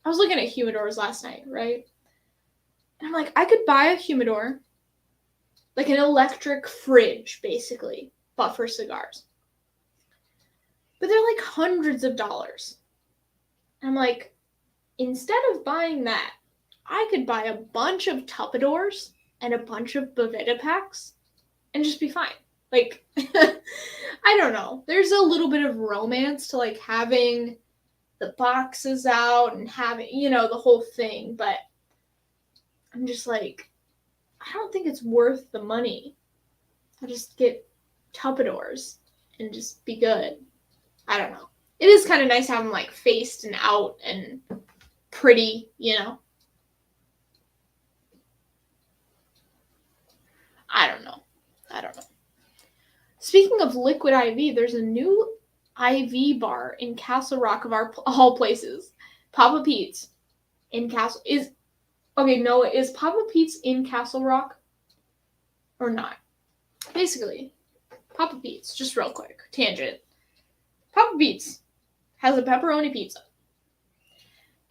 S1: I was looking at humidors last night, right? And I'm like, I could buy a humidor, like an electric fridge, basically, but for cigars. But they're like hundreds of dollars. I'm like, instead of buying that, I could buy a bunch of Tupperdoors and a bunch of Boveda packs and just be fine. Like, I don't know. There's a little bit of romance to like having the boxes out and having, the whole thing. But I'm just like, I don't think it's worth the money. I'll just get Tupperdoors and just be good. I don't know. It is kind of nice to have them like faced and out and pretty, you know. I don't know. Speaking of liquid IV, there's a new IV bar in Castle Rock of all places. Papa Pete's in Castle is Papa Pete's in Castle Rock or not? Basically, Papa Pete's, just real quick, tangent. Papa Pete's has a pepperoni pizza.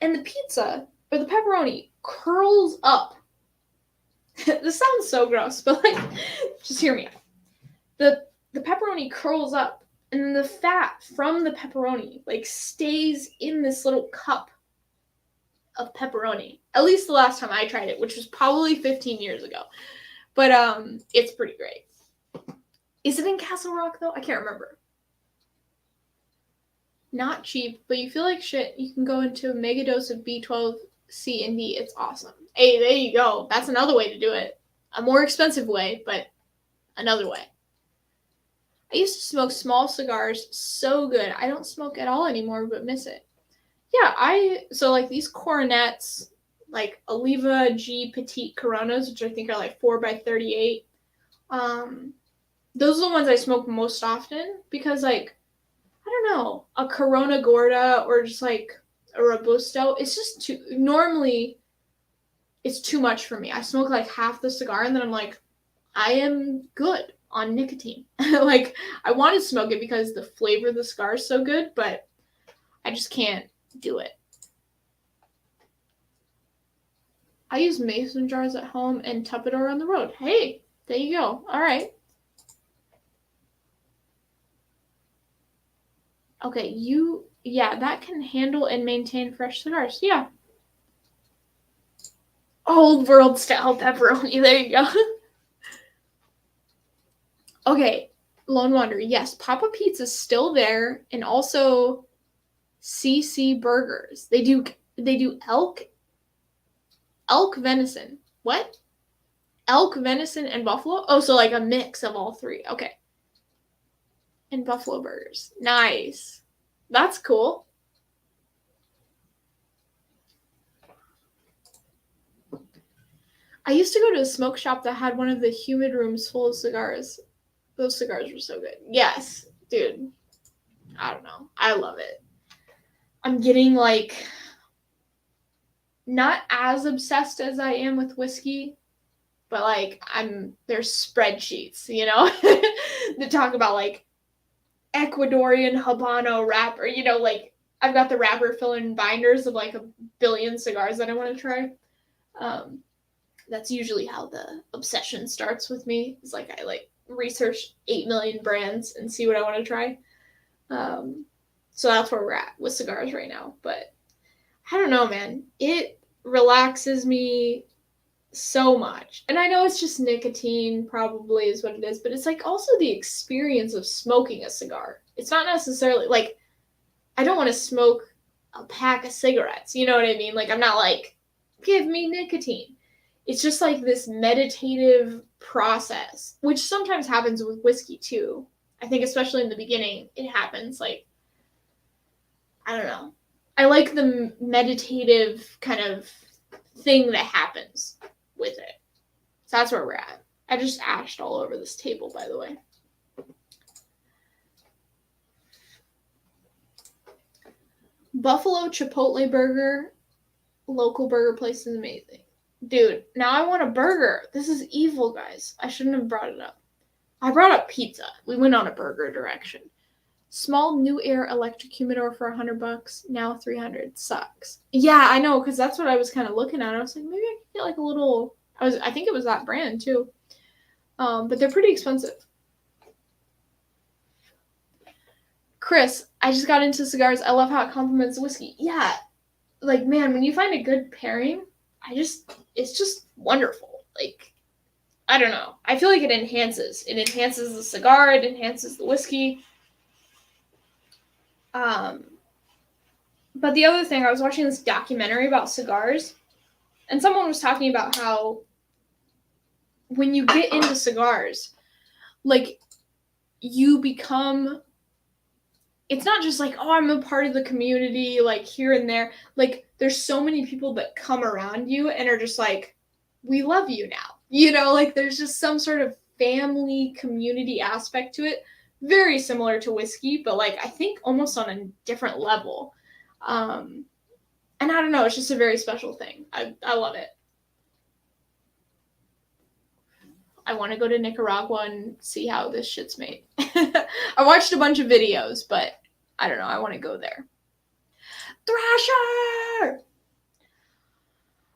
S1: And the pizza, or the pepperoni, curls up. This sounds so gross, but like, just hear me out. The pepperoni curls up, and the fat from the pepperoni like stays in this little cup of pepperoni. At least the last time I tried it, which was probably 15 years ago. But it's pretty great. Is it in Castle Rock though? I can't remember. Not cheap, but you feel like shit. You can go into a mega dose of B12, C, and D. It's awesome. Hey, there you go. That's another way to do it. A more expensive way, but another way. I used to smoke small cigars so good. I don't smoke at all anymore, but miss it. Yeah, so like these coronets, like Oliva G Petite Coronas, which I think are like 4x38. Those are the ones I smoke most often because like, I don't know, a Corona Gorda or just like a Robusto, it's just normally it's too much for me. I smoke like half the cigar and then I'm like, I am good on nicotine. Like, I want to smoke it because the flavor of the cigar is so good, but I just can't do it. I use mason jars at home and Tupperware on the road. Hey, there you go. All right. Okay, that can handle and maintain fresh cigars. Yeah. Old world style pepperoni. There you go. Okay, Lone Wanderer. Yes, Papa Pete's is still there, and also CC Burgers. They do elk venison. What? Elk, venison, and buffalo? Oh, so like a mix of all three. Okay. And buffalo burgers. Nice. That's cool. I used to go to a smoke shop that had one of the humid rooms full of cigars. Those cigars were so good. Yes, dude. I don't know. I love it. I'm getting like not as obsessed as I am with whiskey, but like there's spreadsheets, you know, that talk about like Ecuadorian Habano wrapper, you know, like I've got the wrapper filling binders of like a billion cigars that I want to try. That's usually how the obsession starts with me. It's like I like research 8 million brands and see what I want to try. So that's where we're at with cigars right now. But I don't know, man. It relaxes me so much. And I know it's just nicotine probably is what it is, but it's like also the experience of smoking a cigar. It's not necessarily like I don't want to smoke a pack of cigarettes. You know what I mean? Like I'm not like, give me nicotine. It's just like this meditative process, which sometimes happens with whiskey too. I think especially in the beginning, it happens like, I don't know. I like the meditative kind of thing that happens with it. So that's where we're at. I just ashed all over this table, by the way. Buffalo Chipotle burger, local burger place is amazing. Dude, now I want a burger. This is evil, guys. I shouldn't have brought it up. I brought up pizza. We went on a burger direction. Small New Air electric humidor for $100. Now $300. Sucks. Yeah, I know, because that's what I was kind of looking at. I was like, maybe I could get like a little. I think it was that brand too. But they're pretty expensive. Chris, I just got into cigars. I love how it complements whiskey. Yeah, like man, when you find a good pairing, it's just wonderful. Like, I don't know. I feel like it enhances. It enhances the cigar. It enhances the whiskey. But the other thing, I was watching this documentary about cigars, And someone was talking about how when you get into cigars, like, you become, it's not just like, oh, I'm a part of the community, like, here and there. Like, there's so many people that come around you and are just like, we love you now. You know, like, there's just some sort of family community aspect to it. Very similar to whiskey, but, like, I think almost on a different level. And I don't know, it's just a very special thing. I love it. I want to go to Nicaragua and see how this shit's made. I watched a bunch of videos, but I don't know, I want to go there. Thrasher!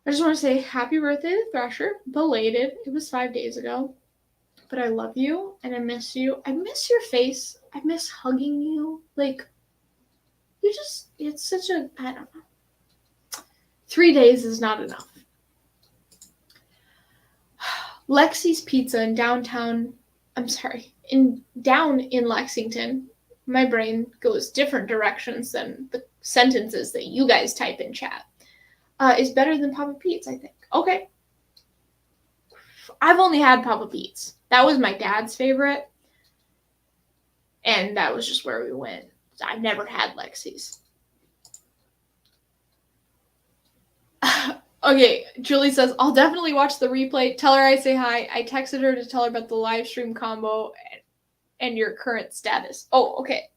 S1: I just want to say happy birthday to Thrasher. Belated. It was 5 days ago. But I love you, and I miss you. I miss your face. I miss hugging you. Like, you just, it's such a, I don't know. 3 days is not enough. Lexi's Pizza in downtown, down in Lexington. My brain goes different directions than the sentences that you guys type in chat. Is better than Papa Pete's, I think. Okay. I've only had Papa Pete's. That was my dad's favorite. And that was just where we went. I've never had Lexi's. Okay, Julie says, I'll definitely watch the replay. Tell her I say hi. I texted her to tell her about the live stream combo and your current status. Oh, okay.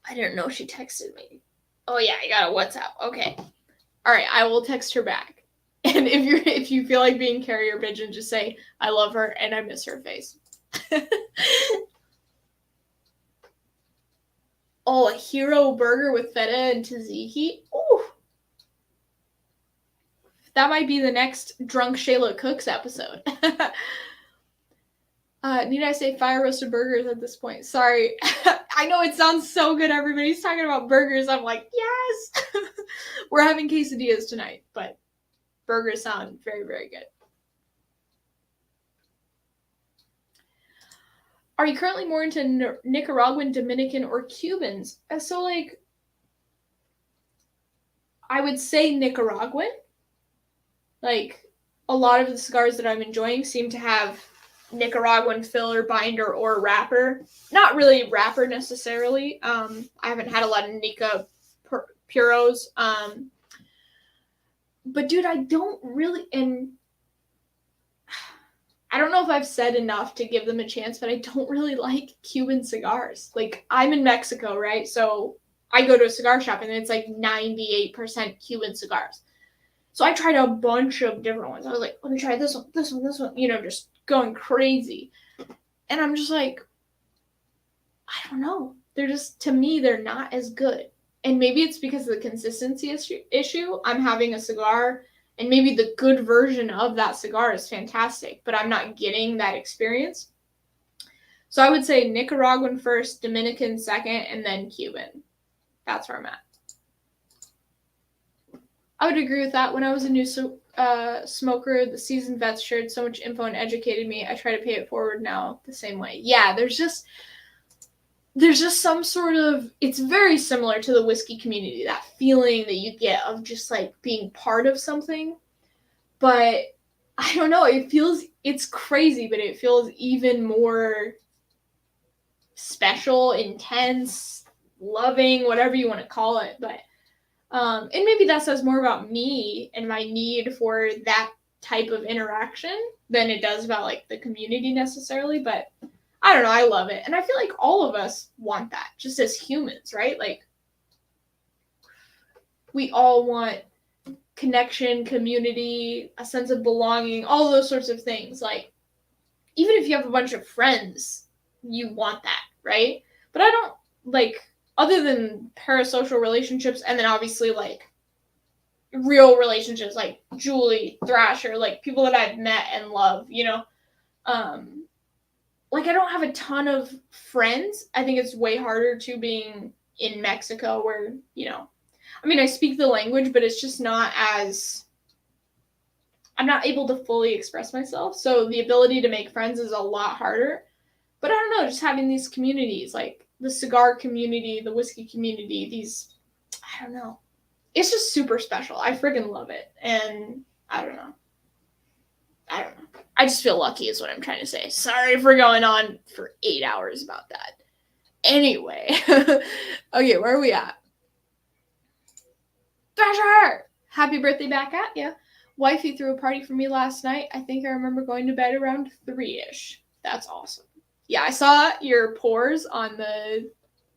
S1: I didn't know she texted me. Oh yeah, I got a WhatsApp. Okay. All right, I will text her back. And if you feel like being carrier pigeon, just say, I love her and I miss her face. Oh, a hero burger with feta and tzatziki. Ooh. That might be the next Drunk Shayla Cooks episode. Need I say fire roasted burgers at this point? Sorry. I know it sounds so good. Everybody's talking about burgers. I'm like, yes. We're having quesadillas tonight, but burgers sound very, very good. Are you currently more into Nicaraguan, Dominican, or Cubans? So, like, I would say Nicaraguan. Like, a lot of the cigars that I'm enjoying seem to have Nicaraguan filler, binder, or wrapper. Not really wrapper necessarily. I haven't had a lot of Nica Puros. But dude, I don't really, and I don't know if I've said enough to give them a chance, but I don't really like Cuban cigars. Like, I'm in Mexico, right? So I go to a cigar shop and it's like 98% Cuban cigars. So I tried a bunch of different ones. I was like, let me try this one, this one, this one, you know, just going crazy. And I'm just like, I don't know. They're just, to me, they're not as good. And maybe it's because of the consistency issue. I'm having a cigar, and maybe the good version of that cigar is fantastic, but I'm not getting that experience. So I would say Nicaraguan first, Dominican second, and then Cuban. That's where I'm at. I would agree with that. When I was a new smoker, the seasoned vets shared so much info and educated me. I try to pay it forward now the same way. Yeah, there's just some sort of, it's very similar to the whiskey community, that feeling that you get of just like being part of something. But I don't know, it's crazy, but it feels even more special, intense, loving, whatever you want to call it. But and maybe that says more about me and my need for that type of interaction than it does about like the community necessarily. But I don't know, I love it. And I feel like all of us want that, just as humans, right? Like, we all want connection, community, a sense of belonging, all those sorts of things. Like, even if you have a bunch of friends, you want that, right? But I don't, like, other than parasocial relationships, and then obviously, like, real relationships, like Julie, Thrasher, like, people that I've met and love, you know? Like, I don't have a ton of friends. I think it's way harder to being in Mexico where, you know, I mean, I speak the language, but it's just not as, I'm not able to fully express myself. So the ability to make friends is a lot harder. But I don't know, just having these communities, like the cigar community, the whiskey community, these, I don't know. It's just super special. I friggin' love it. And I don't know. I just feel lucky is what I'm trying to say. Sorry for going on for 8 hours about that. Anyway. Okay, where are we at? Thrasher! Happy birthday back at ya. Wifey threw a party for me last night. I think I remember going to bed around 3-ish. That's awesome. Yeah, I saw your pores on the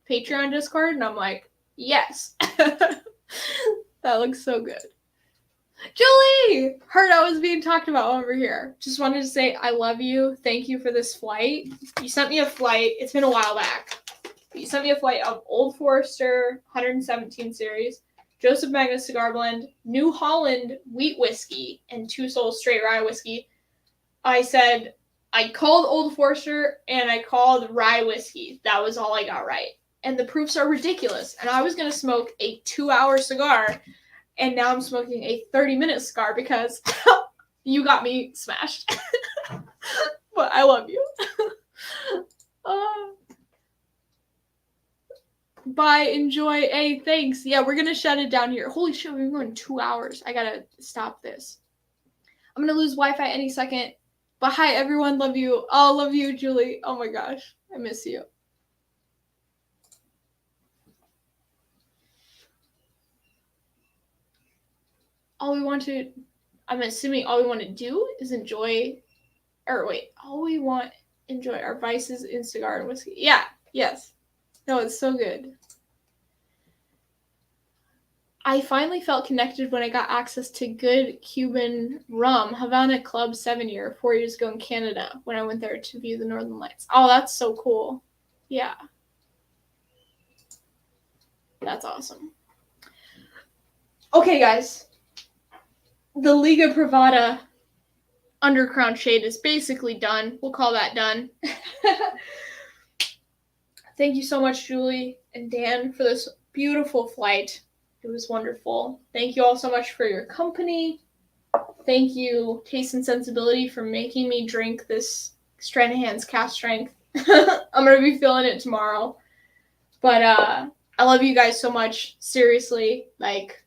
S1: Patreon Discord, and I'm like, yes. That looks so good. Julie! Heard I was being talked about over here. Just wanted to say I love you. Thank you for this flight. You sent me a flight. It's been a while back. You sent me a flight of Old Forester 117 series, Joseph Magnus Cigar Blend, New Holland Wheat Whiskey, and Two Souls Straight Rye Whiskey. I said I called Old Forester and I called Rye Whiskey. That was all I got right. And the proofs are ridiculous. And I was going to smoke a 2-hour cigar, and now I'm smoking a 30-minute cigar because you got me smashed. But I love you. Bye, enjoy. Hey, thanks. Yeah, we're going to shut it down here. Holy shit, we've been going 2 hours. I got to stop this. I'm going to lose Wi-Fi any second. But hi, everyone. Love you. Oh, love you, Julie. Oh my gosh. I miss you. I'm assuming all we want to do is enjoy our vices in cigar and whiskey. Yeah, yes. No, it's so good. I finally felt connected when I got access to good Cuban rum, Havana Club 7-year, 4 years ago in Canada, when I went there to view the Northern Lights. Oh, that's so cool. Yeah. That's awesome. Okay, guys. The Liga Privada Undercrown Shade is basically done. We'll call that done. Thank you so much, Julie and Dan, for this beautiful flight. It was wonderful. Thank you all so much for your company. Thank you, Taste and Sensibility, for making me drink this Stranahan's Cast Strength. I'm going to be feeling it tomorrow. But I love you guys so much. Seriously, like,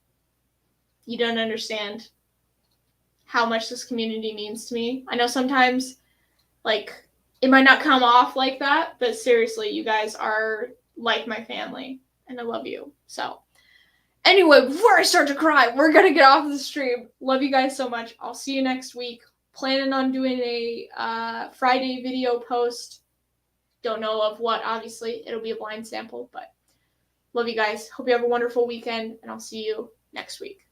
S1: you don't understand how much this community means to me. I know sometimes, like, it might not come off like that, but seriously, you guys are like my family, and I love you. So, anyway, before I start to cry, we're going to get off the stream. Love you guys so much. I'll see you next week. Planning on doing a Friday video post. Don't know of what, obviously. It'll be a blind sample, but love you guys. Hope you have a wonderful weekend, and I'll see you next week.